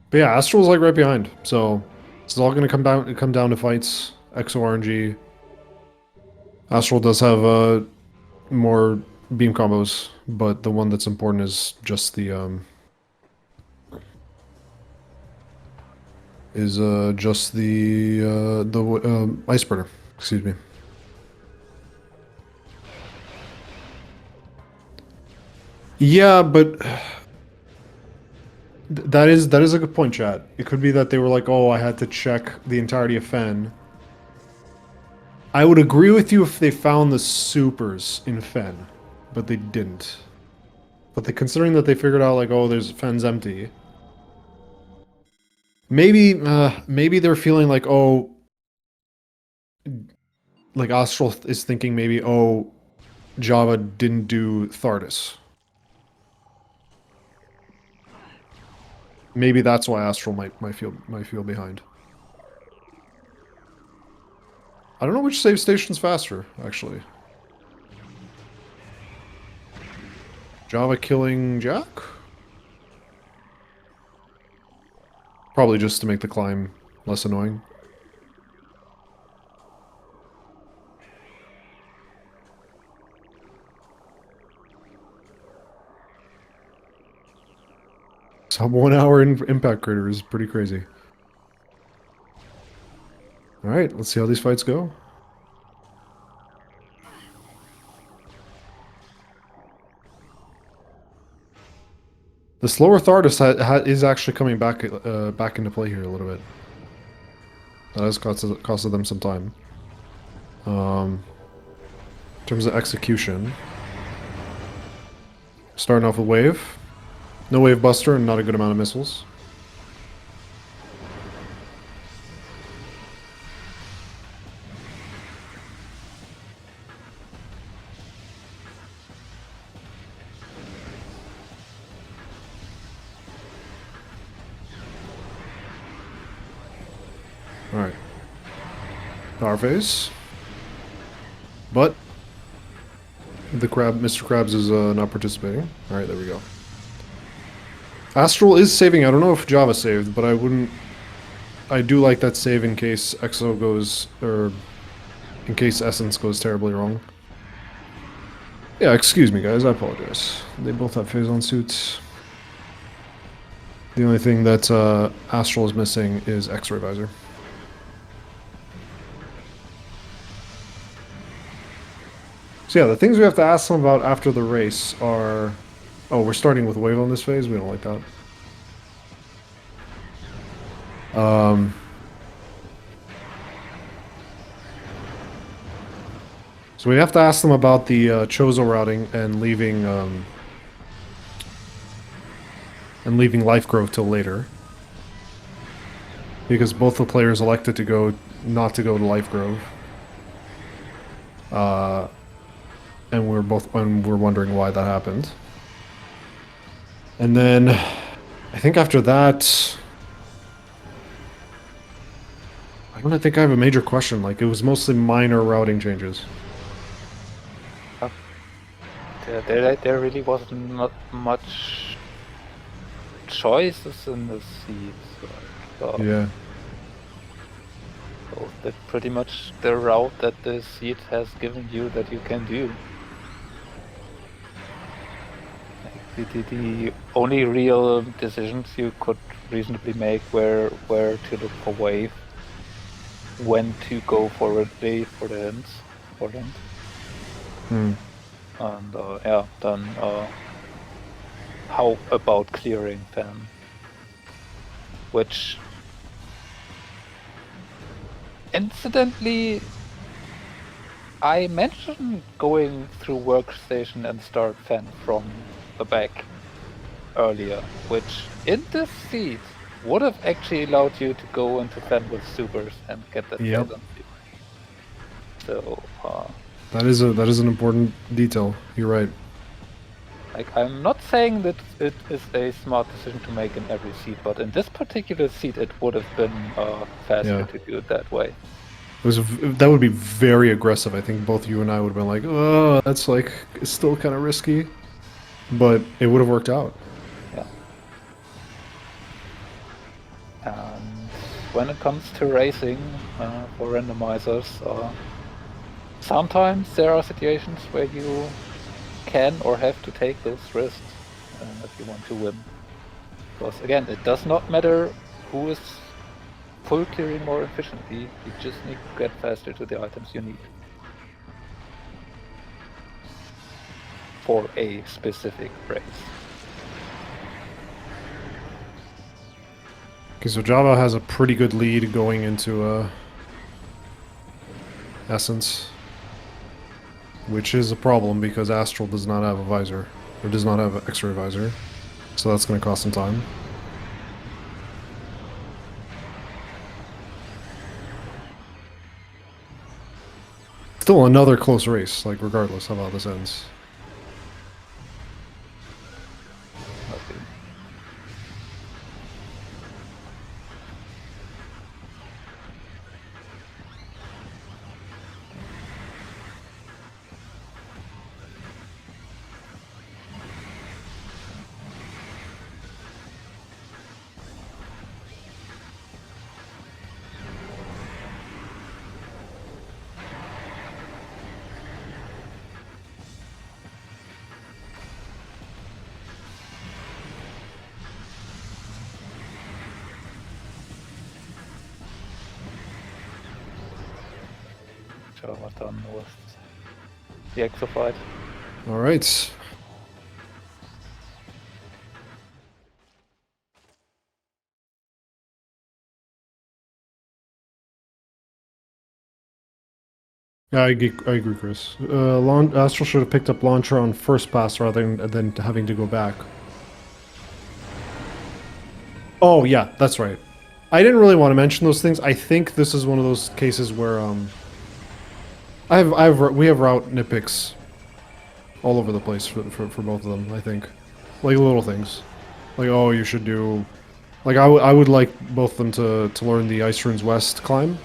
But yeah, Astral's like right behind. So it's all gonna come down to fights. Exo RNG. Astral does have more beam combos, but the one that's important is just the ice spreader. Excuse me. Yeah, but that is a good point, chat. It could be that they were like, oh, I had to check the entirety of Fen. I would agree with you if they found the supers in Fen, but they didn't. But considering that they figured out like, oh, there's Fen's empty. Maybe they're feeling like, oh, like Astral is thinking maybe, oh, JhavA didn't do Thardis. Maybe that's why Astral might feel behind. I don't know which save station's faster, actually. JhavA killing Jack? Probably just to make the climb less annoying. Sub 1 hour in impact crater is pretty crazy. Alright, let's see how these fights go. The slower Thardis is actually coming back into play here a little bit. That has costed them some time. In terms of execution, starting off with wave. No wave buster and not a good amount of missiles. Alright. Power phase. But Mr. Krabs is not participating. Alright, there we go. Astral is saving. I don't know if JhavA saved, but I do like that save in case Exo goes, or in case Essence goes terribly wrong. Yeah, excuse me guys, I apologize. They both have phase-on suits. The only thing that Astral is missing is X-ray visor. So yeah, the things we have to ask them about after the race are... Oh, we're starting with wave on this phase? We don't like that. So we have to ask them about the Chozo routing and leaving Life Grove till later. Because both the players elected to not to go to Life Grove. And we're wondering why that happened. And then, I think after that, I don't think I have a major question. Like, it was mostly minor routing changes. There really wasn't not much choices in the seeds. So, Yeah. So that's pretty much the route that the seed has given you that you can do. The only real decisions you could reasonably make were to look for wave. when to go for a play for the hints, for the hint. And yeah, then how about clearing then? Which, incidentally, I mentioned going through workstation and start fan from the back earlier, which in this seed would have actually allowed you to go into fan with supers and get that Yep. phase on you. So that is an important detail. You're right. like, I'm not saying that it is a smart decision to make in every seed, but in this particular seed, it would have been faster Yeah. to do it that way. That would be very aggressive. I think both you and I would have been like, oh, that's like, it's still kind of risky. But it would have worked out. Yeah. And when it comes to racing for randomizers, sometimes there are situations where you can or have to take those risks if you want to win. Because again, it does not matter who is full clearing more efficiently, you just need to get faster to the items you need for a specific race. Okay, so JhavA has a pretty good lead going into Essence, which is a problem because Astral does not have a visor, or does not have an X-ray visor, so that's going to cost some time. Still another close race, like regardless of how this ends. Okay. JhavA done with the exofight. All right. Yeah, I agree, Chris. Astral should have picked up Launcher on first pass rather than having to go back. Oh, yeah, that's right. I didn't really want to mention those things. I think this is one of those cases where we have route nitpicks all over the place for both of them. I think, like little things, like oh you should do, like I would like both of them to learn the Ice Runes West climb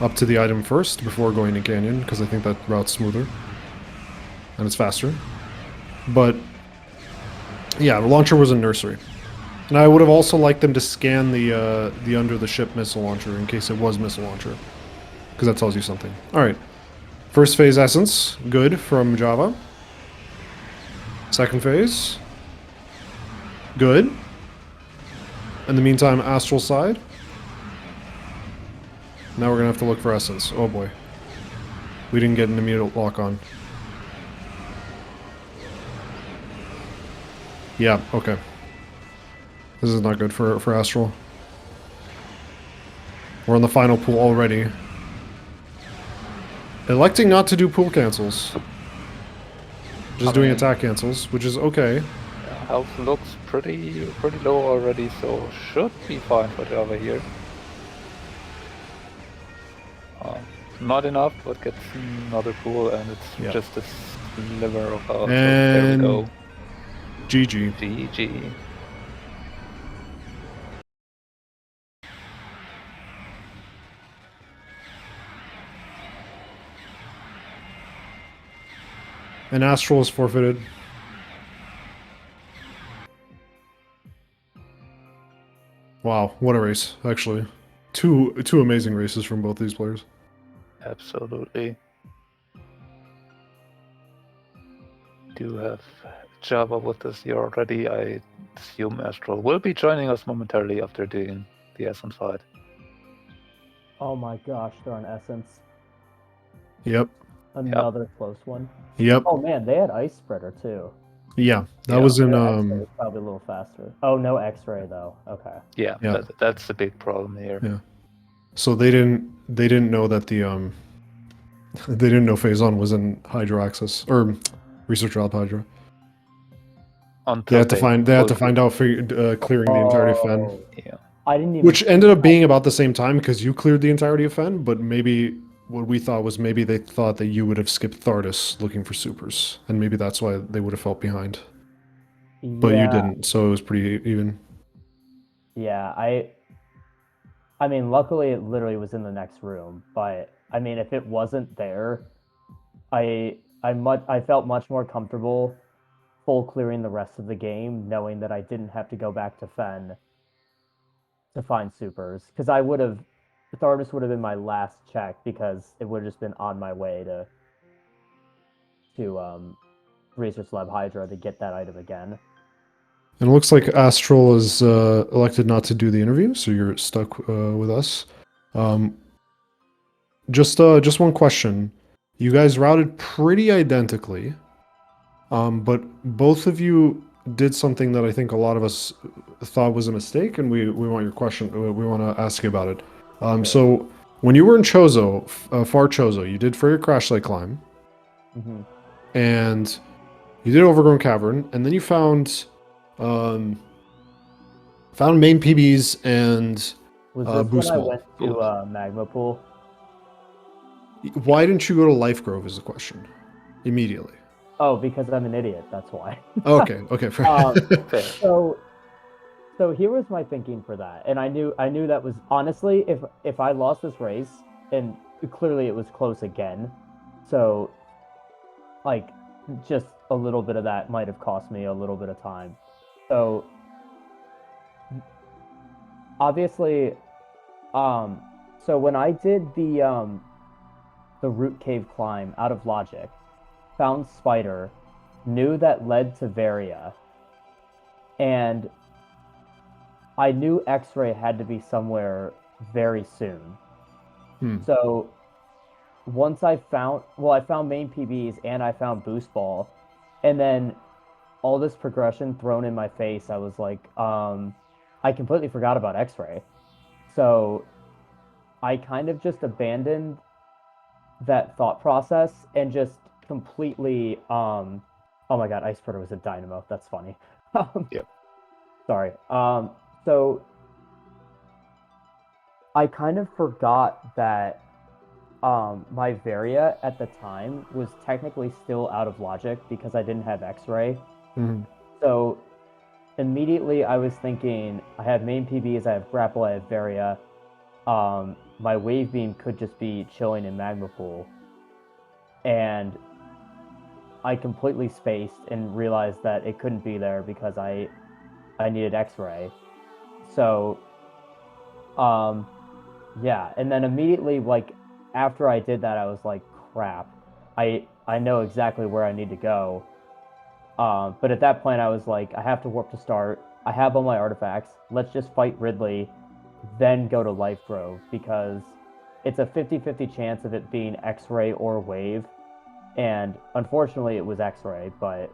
up to the item first before going to Canyon because I think that route's smoother and it's faster. But yeah, the launcher was a nursery. And I would have also liked them to scan the under the ship missile launcher in case it was missile launcher, because that tells you something. All right, first phase essence, good from JhavA. Second phase, good. In the meantime, Astral side. Now we're gonna have to look for essence. Oh boy, we didn't get an immediate lock on. Yeah, okay. This is not good for Astral. We're on the final pool already. Electing not to do pool cancels. Just doing attack cancels, which is okay. Yeah, health looks pretty low already, so should be fine for JhavA here. Not enough, but gets another pool, and it's just a sliver of health. So there we go. GG. GG. And Astral is forfeited. Wow, what a race, actually. Two amazing races from both these players. Absolutely. Do have JhavA with us here already. I assume Astral will be joining us momentarily after doing the SM side. Oh my gosh, they're on Essence. Yep. Another close one. Yep. Oh man, they had Ice Spreader too. Yeah. That Yeah. was in Their X-ray was probably a little faster. Oh, no X-ray though. Okay. Yeah, Yeah. that's the big problem here. Yeah. So they didn't know that the they didn't know Phazon was in Hydra access or research lab Hydra. They Until had to find out for clearing the entirety of Fen, Oh, Yeah. I didn't even. which ended up being about the same time because you cleared the entirety of Fen, but maybe what we thought was maybe they thought that you would have skipped Thardus looking for supers, and maybe that's why they would have felt behind. But you Yeah, didn't, so it was pretty even. yeah. I mean, luckily it literally was in the next room. But I mean, if it wasn't there, I felt much more comfortable full clearing the rest of the game, knowing that I didn't have to go back to Fen to find supers, because I would have. Thardus would have been my last check because it would have just been on my way to Research Lab Hydra to get that item again. And it looks like Astral is elected not to do the interview, so you're stuck with us. Um, just one question. You guys routed pretty identically, but both of you did something that I think a lot of us thought was a mistake, and we want your question. We want to ask you about it. Sure. So when you were in Chozo, Far Chozo, you did for your crash site climb, Mm-hmm. and you did Overgrown Cavern, and then you found main PBs and Was this boost when I ball. went to Magma Pool? Why didn't you go to Life Grove is the question. Immediately. Oh, because I'm an idiot. That's why. Okay, okay. Fair. So here was my thinking for that, and I knew that was honestly, if I lost this race, and clearly it was close again, so like just a little bit of that might have cost me a little bit of time. So obviously, so when I did the root cave climb out of logic, found Spider, knew that led to Varia, and I knew X-ray had to be somewhere very soon. So once I found main PBs and I found boost ball, and then all this progression thrown in my face, I was like, I completely forgot about X-ray. So I kind of just abandoned that thought process and just completely oh my god, Ice Spreader was a dynamo. That's funny. Yep. Sorry. So I kind of forgot that my Varia at the time was technically still out of logic because I didn't have X-ray. Mm-hmm. So immediately I was thinking, I have main PBs, I have grapple, I have Varia. My wave beam could just be chilling in Magma Pool. And I completely spaced and realized that it couldn't be there because I needed X-ray. So yeah, and then immediately like after I did that I was like, crap. I know exactly where I need to go. But at that point I was like, I have to warp to start. I have all my artifacts. Let's just fight Ridley, then go to Life Grove because it's a 50-50 chance of it being X-ray or wave. And unfortunately, it was X-ray, but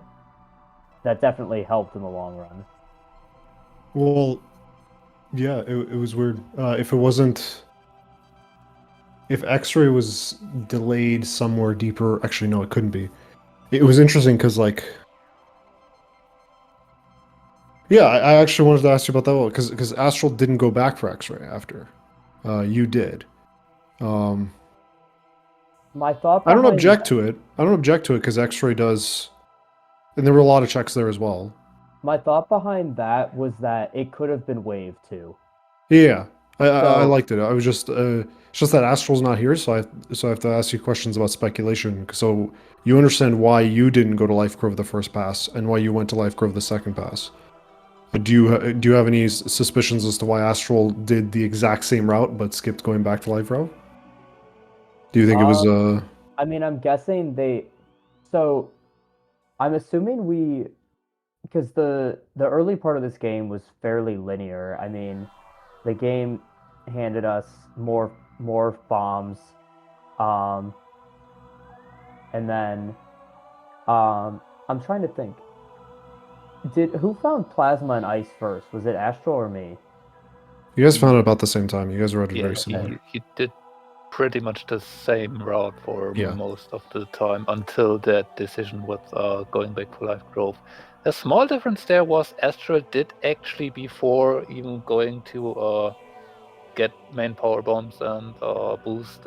that definitely helped in the long run. Well, yeah, it was weird. If X-ray was delayed somewhere deeper, actually no, it couldn't be. It was interesting because yeah, I actually wanted to ask you about that one because Astral didn't go back for X-ray after. You did. My thought I don't behind object to it. I don't object to it because X-ray does, and there were a lot of checks there as well. my thought behind that was that it could have been wave too. Yeah, I So liked it. I was it's just that Astral's not here, so I have to ask you questions about speculation. So you understand why you didn't go to Life Grove the first pass and why you went to Life Grove the second pass. Do you have any suspicions as to why Astral did the exact same route but skipped going back to Life Grove? Do you think it was I mean, I'm guessing they. So I'm assuming because the early part of this game was fairly linear. I mean, the game handed us more more bombs, and then I'm trying to think. Who found plasma and ice first? Was it Astral or me? You guys found it about the same time. You guys were at Yeah, very similar. he did pretty much the same route for Yeah. most of the time until that decision with going back for life growth. A small difference there was Astral did actually, before even going to get main power bombs and boost,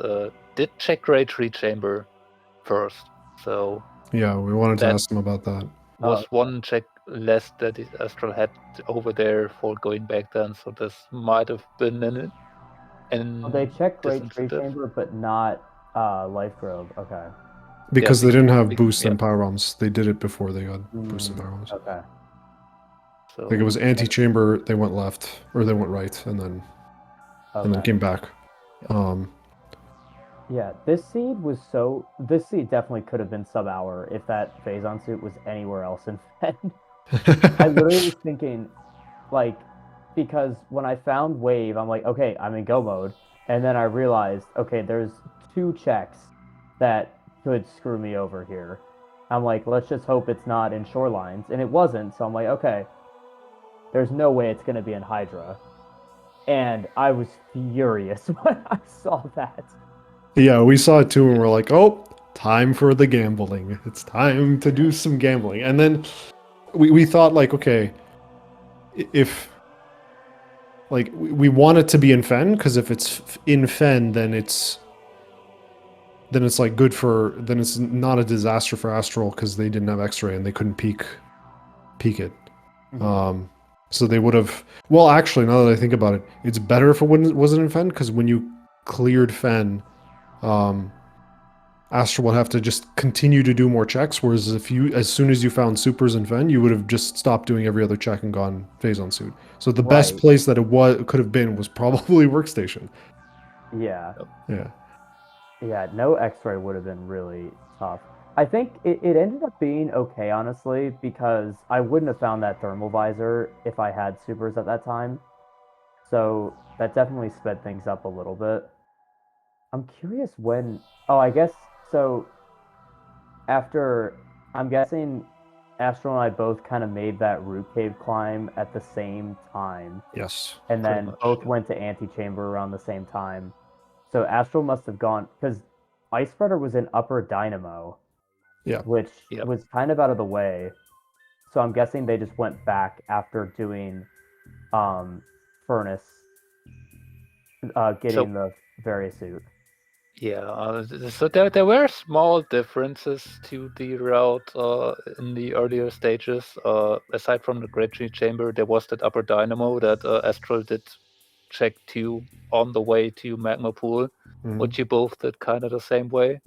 did check Grade 3 chamber first. So Yeah, we wanted to that ask him about that. was one check less that Astral had over there for going back then. So this might have been an They checked Grade 3 disincentive. chamber, but not Life Grove. Okay. Because they didn't have boost yeah. and power bombs. They did it before they got boost and power bombs. Okay. So Like it was anti-chamber, they went left, or they went right, and then came back. Yeah, this seed definitely could have been sub-hour if that Phazon suit was anywhere else in Fen. I literally was thinking, like, because when I found Wave, I'm like, okay, I'm in go mode. And then I realized, okay, there's 2 checks that could screw me over here. I'm like, let's just hope it's not in Shorelines. And it wasn't, so I'm like, okay, there's no way it's going to be in Hydra. And I was furious when I saw that. Yeah, we saw it too, and we're like, oh, time for the gambling. It's time to do some gambling. And then we thought, like, okay, if, like, we want it to be in Fen, because if it's in Fen, then it's like good for, then it's not a disaster for Astral, because they didn't have X-ray and they couldn't peek it. So they would have, well, actually, now that I think about it, it's better if it wasn't in Fen, because when you cleared Fen, Astral would have to just continue to do more checks, whereas as soon as you found supers in Fen, you would have just stopped doing every other check and gone Phazon suit. So the best place that it could have been was probably Workstation. Yeah. Yeah. Yeah, no X-ray would have been really tough. I think it ended up being okay, honestly, because I wouldn't have found that thermal visor if I had supers at that time. So that definitely sped things up a little bit. I'm curious when. Oh, I guess so. After, I'm guessing Astral and I both kind of made that root cave climb at the same time. Yes. And then both went to Antechamber around the same time. So Astral must have gone, because Ice Spreader was in Upper Dynamo. Yeah. Which was kind of out of the way. So I'm guessing they just went back after doing Furnace, getting the various suit. Yeah, so there were small differences to the route in the earlier stages. Aside from the Great Tree Chamber, there was that Upper Dynamo that Astral did check to on the way to Magma Pool, which you both did kind of the same way.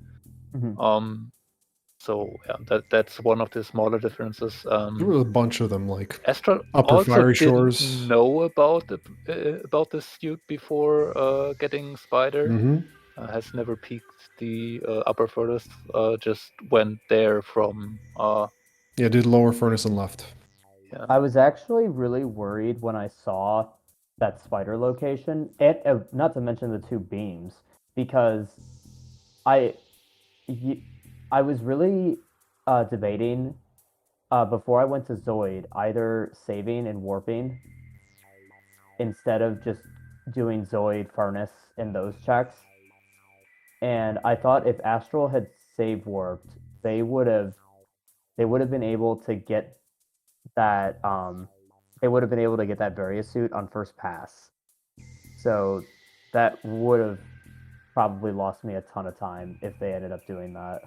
So yeah, that's one of the smaller differences. There were a bunch of them, like Astral Upper also Fiery didn't Shores. know about the suit before getting Spider. Has never peaked the upper furnace. Just went there from. Yeah, did lower furnace and left. Yeah. I was actually really worried when I saw that spider location, and not to mention the 2 beams, because I was really debating before I went to Zoid, either saving and warping instead of just doing Zoid, Furnace, and those checks. And I thought if Astral had save warped, they would have been able to get that various suit on first pass. So that would have probably lost me a ton of time if they ended up doing that.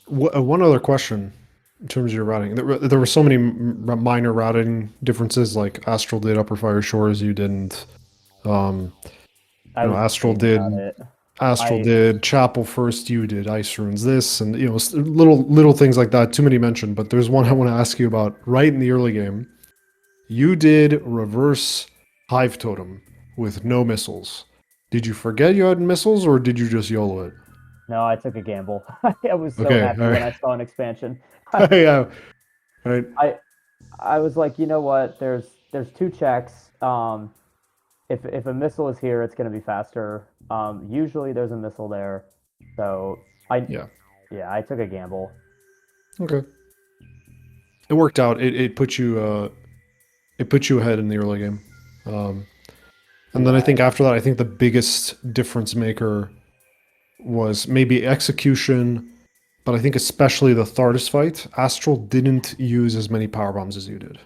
One other question in terms of your routing. There were so many minor routing differences, like Astral did Upper Fire Shores, you didn't. Astral did Chapel first, you did Ice Runes this, and little things like that. Too many mentioned, but there's one I want to ask you about right in the early game. You did reverse Hive Totem with no missiles. Did you forget you had missiles, or did you just YOLO it? No, I took a gamble. I was so happy when I saw an expansion. Yeah, right. I was like, you know what? There's 2 checks. if a missile is here, it's going to be faster. Usually there's a missile there, so Yeah. I took a gamble. Okay. It worked out. It put you ahead in the early game. And then I think after that, I think the biggest difference maker was maybe execution, but I think especially the Thardus fight. Astral didn't use as many power bombs as you did.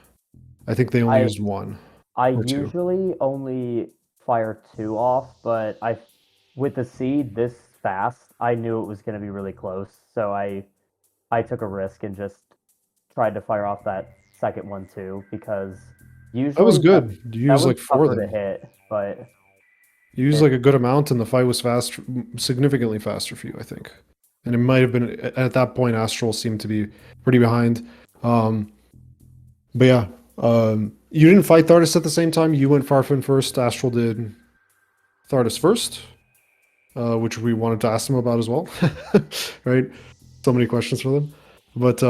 I think they only used one. I or two. usually only fire 2 off, but with the seed this fast, I knew it was going to be really close, so I took a risk and just tried to fire off that second one too, because usually That was good. You that used was like 4 of tougher to them. hit, but You used like a good amount, and the fight was fast, significantly faster for you, I think. And it might have been at that point. Astral seemed to be pretty behind. But yeah, you didn't fight Thardus at the same time. You went Farfin first. Astral did Thardus first, which we wanted to ask them about as well. Right? So many questions for them. But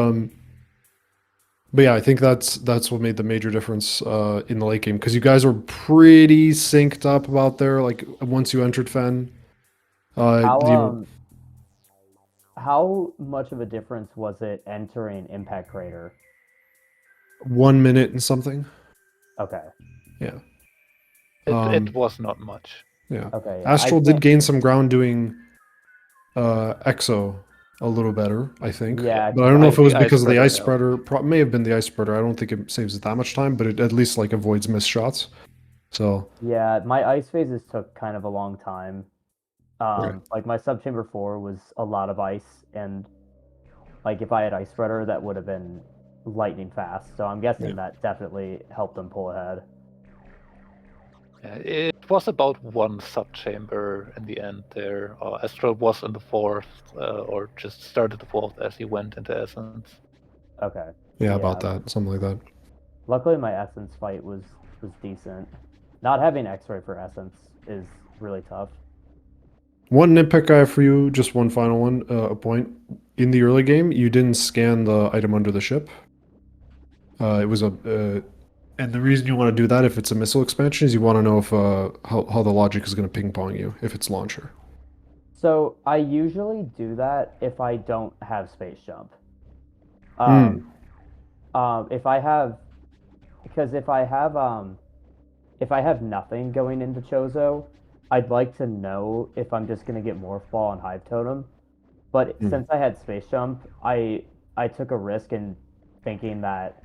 yeah, I think that's what made the major difference in the late game, because you guys were pretty synced up about there. Like once you entered Fen, how much of a difference was it entering Impact Crater? 1 minute and something. Okay. Yeah. It was not much. Yeah. Okay. Astral did gain some ground doing Exo a little better, I think. Yeah. But I don't know if it was because of the ice spreader, spreader. May have been the ice spreader. I don't think it saves it that much time, but it at least like avoids missed shots. So yeah, my ice phases took kind of a long time. Okay. Like my subchamber 4 was a lot of ice, and like if I had ice spreader, that would have been lightning fast. So I'm guessing that definitely helped them pull ahead. It was about one subchamber in the end there. Astral was in the 4th, or just started the 4th as he went into Essence. Okay. Yeah, about that, something like that. Luckily, my Essence fight was decent. Not having X-ray for Essence is really tough. One nitpick I have for you, just one final one, a point. In the early game, you didn't scan the item under the ship. It was and the reason you want to do that if it's a missile expansion is you want to know if how the logic is going to ping pong you if it's launcher. So I usually do that if I don't have space jump. If I have nothing going into Chozo, I'd like to know if I'm just gonna get Morph Ball and Hive Totem. But since I had space jump, I took a risk in thinking that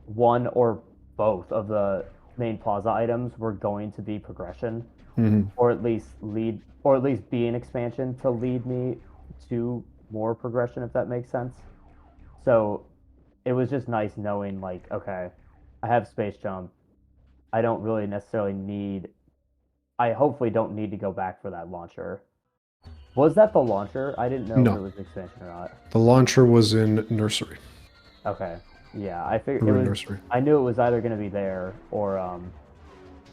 one or both of the main plaza items were going to be progression, or at least be an expansion to lead me to more progression, if that makes sense. So it was just nice knowing, like, okay, I have space jump. I don't really necessarily need. I hopefully don't need to go back for that launcher. Was that the launcher? I didn't know if it was expansion or not. The launcher was in nursery. Okay. Yeah, I figured it was. Nursery. I knew it was either going to be there or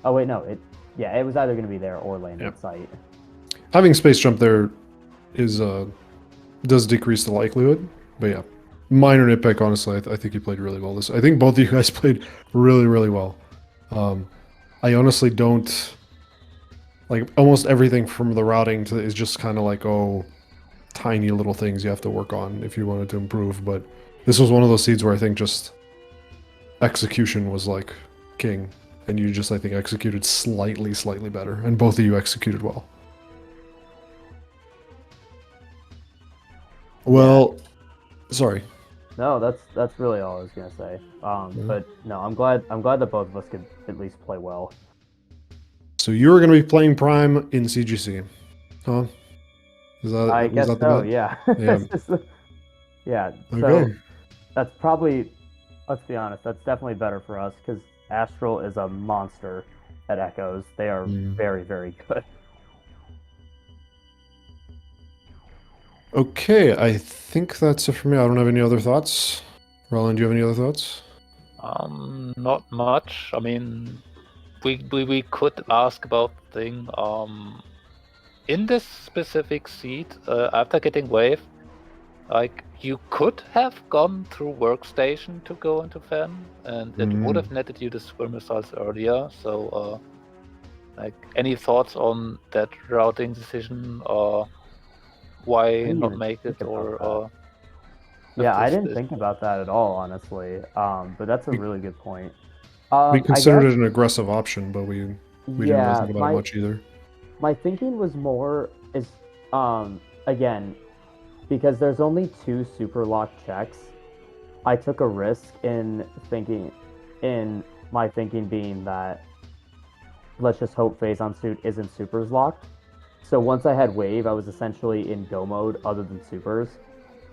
Oh wait, no. It was either going to be there or landing site. Having space jump there is does decrease the likelihood, but yeah, minor nitpick. Honestly, I think you played really well. I think both of you guys played really, really well. I honestly don't like almost everything from the routing to is just kind of like tiny little things you have to work on if you wanted to improve. But this was one of those seeds where I think just execution was like king, and you just I think executed slightly better, and both of you executed well. Well, sorry. No, that's really all I was gonna say. But no, I'm glad that both of us could at least play well. So you're gonna be playing Prime in CGC, huh? I guess so. Yeah. Yeah. So that's probably, let's be honest, that's definitely better for us because Astral is a monster at Echoes. They are very, very good. Okay, I think that's it for me. I don't have any other thoughts. Roland, do you have any other thoughts? Not much. I mean, we could ask about the thing. In this specific seat, after getting wave, like you could have gone through workstation to go into Fen, and it would have netted you the swim missiles earlier. So Like, any thoughts on that routing decision, or why didn't not even make it, think about or Yeah, I this didn't is- think about that at all, honestly. But that's a really good point. We I considered guess, it an aggressive option, but we didn't really yeah, think about it much either. my thinking was more is again, because there's only 2 super lock checks. I took a risk in my thinking being that let's just hope phase on suit isn't supers locked. So once I had wave, I was essentially in go mode other than supers.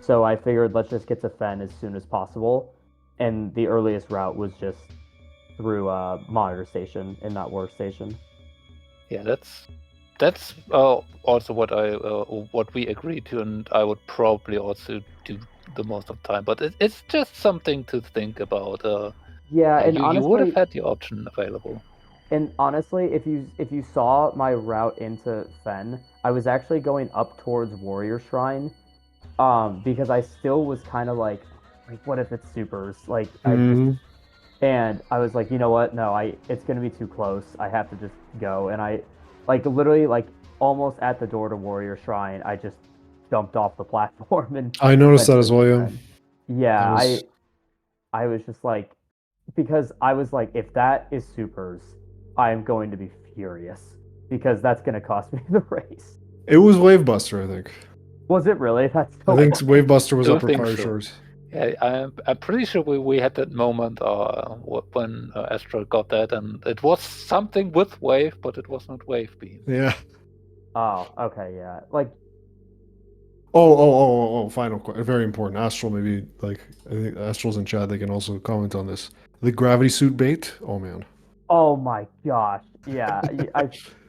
So I figured let's just get to Fen as soon as possible. And the earliest route was just through monitor station in that workstation. Yeah, that's also what we agreed to, and I would probably also do the most of the time. But it's just something to think about. Yeah, and you would have honestly, had the option available. if you saw my route into Fen, I was actually going up towards Warrior Shrine, because I still was kind of like what if it's supers? Like and I was like, you know what? No, it's gonna be too close. I have to just go. And I, literally, almost at the door to Warrior Shrine, I just jumped off the platform and I noticed went that as well, yeah. Fen. Yeah, That was- I was just like, because I was like, if that is supers, I am going to be furious because that's gonna cost me the race. It was Wavebuster, I think. Was it really? That's so I think funny. Wavebuster was Don't Upper think Fire so. Shores. Yeah, I'm pretty sure we had that moment when Astral got that, and it was something with wave, but it was not wave beam. Yeah. Oh, okay, yeah. Final question. Very important. Astral, maybe, I think Astral's in chat. They can also comment on this. The gravity suit bait? Oh, man. Oh my gosh. Yeah.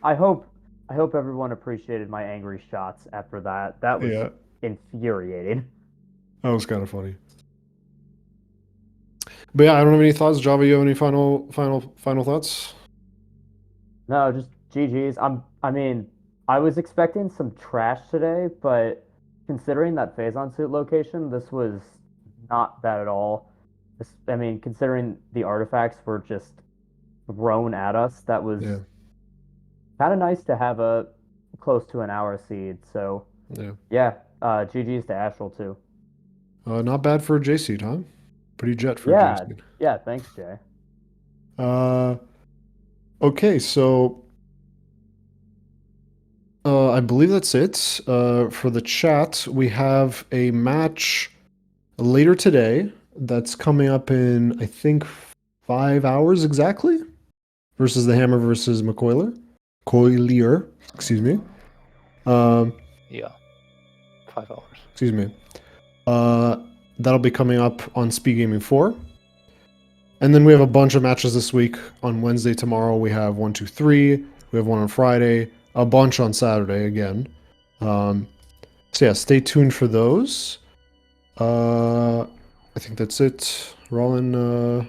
I hope everyone appreciated my angry shots after that. That was Yeah, infuriating. that was kind of funny. But yeah, I don't have any thoughts. JhavA, you have any final thoughts? No, just GG's. I mean, I was expecting some trash today, but considering that Phazon suit location, this was not bad at all. I mean, considering the artifacts were just thrown at us, that was Yeah. kind of nice to have a close to an hour seed. So Yeah. GG's to Astral too. Not bad for a J seed, huh? Pretty jet for a Yeah, J seed. yeah. Thanks, Jay. Okay, so I believe that's it. For the chat, we have a match later today that's coming up in, I think, 5 hours exactly, versus the Hammer versus Coilier, excuse me. Yeah, 5 hours. Excuse me. That'll be coming up on SpeedGaming 4. And then we have a bunch of matches this week. On Wednesday, tomorrow, we have 1, 2, 3. We have one on Friday. A bunch on Saturday again. So yeah, stay tuned for those. I think that's it. Rollin,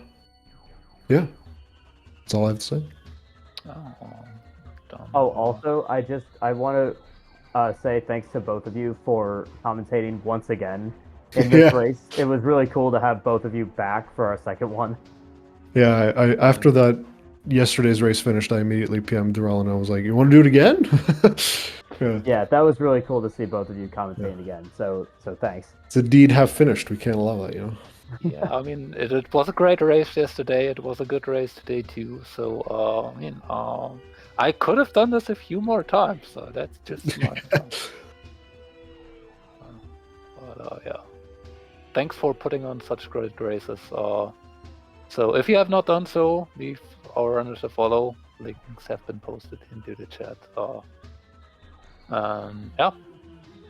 yeah. That's all I have to say. Also, I want to say thanks to both of you for commentating once again in this race. It was really cool to have both of you back for our second one. Yeah, I after that yesterday's race finished, I immediately PM'd Durrell and I was like, "You want to do it again?" Yeah, that was really cool to see both of you commentating again. So thanks. It's a deed have finished. We can't allow that, you know. Yeah, I mean, it was a great race yesterday. It was a good race today too. So I mean, I could have done this a few more times. So that's just my. Yeah. Thanks for putting on such great races. So if you have not done so, leave our runners a follow. Links have been posted into the chat. Yeah,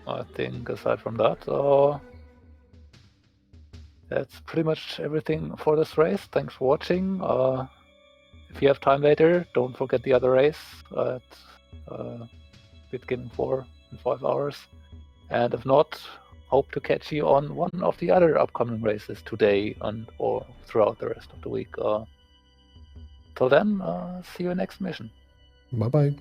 I think aside from that, that's pretty much everything for this race. Thanks for watching. If you have time later, don't forget the other race at SpeedGaming 4 in 5 hours. And if not, hope to catch you on one of the other upcoming races today or throughout the rest of the week. Till then, see you next mission. Bye-bye.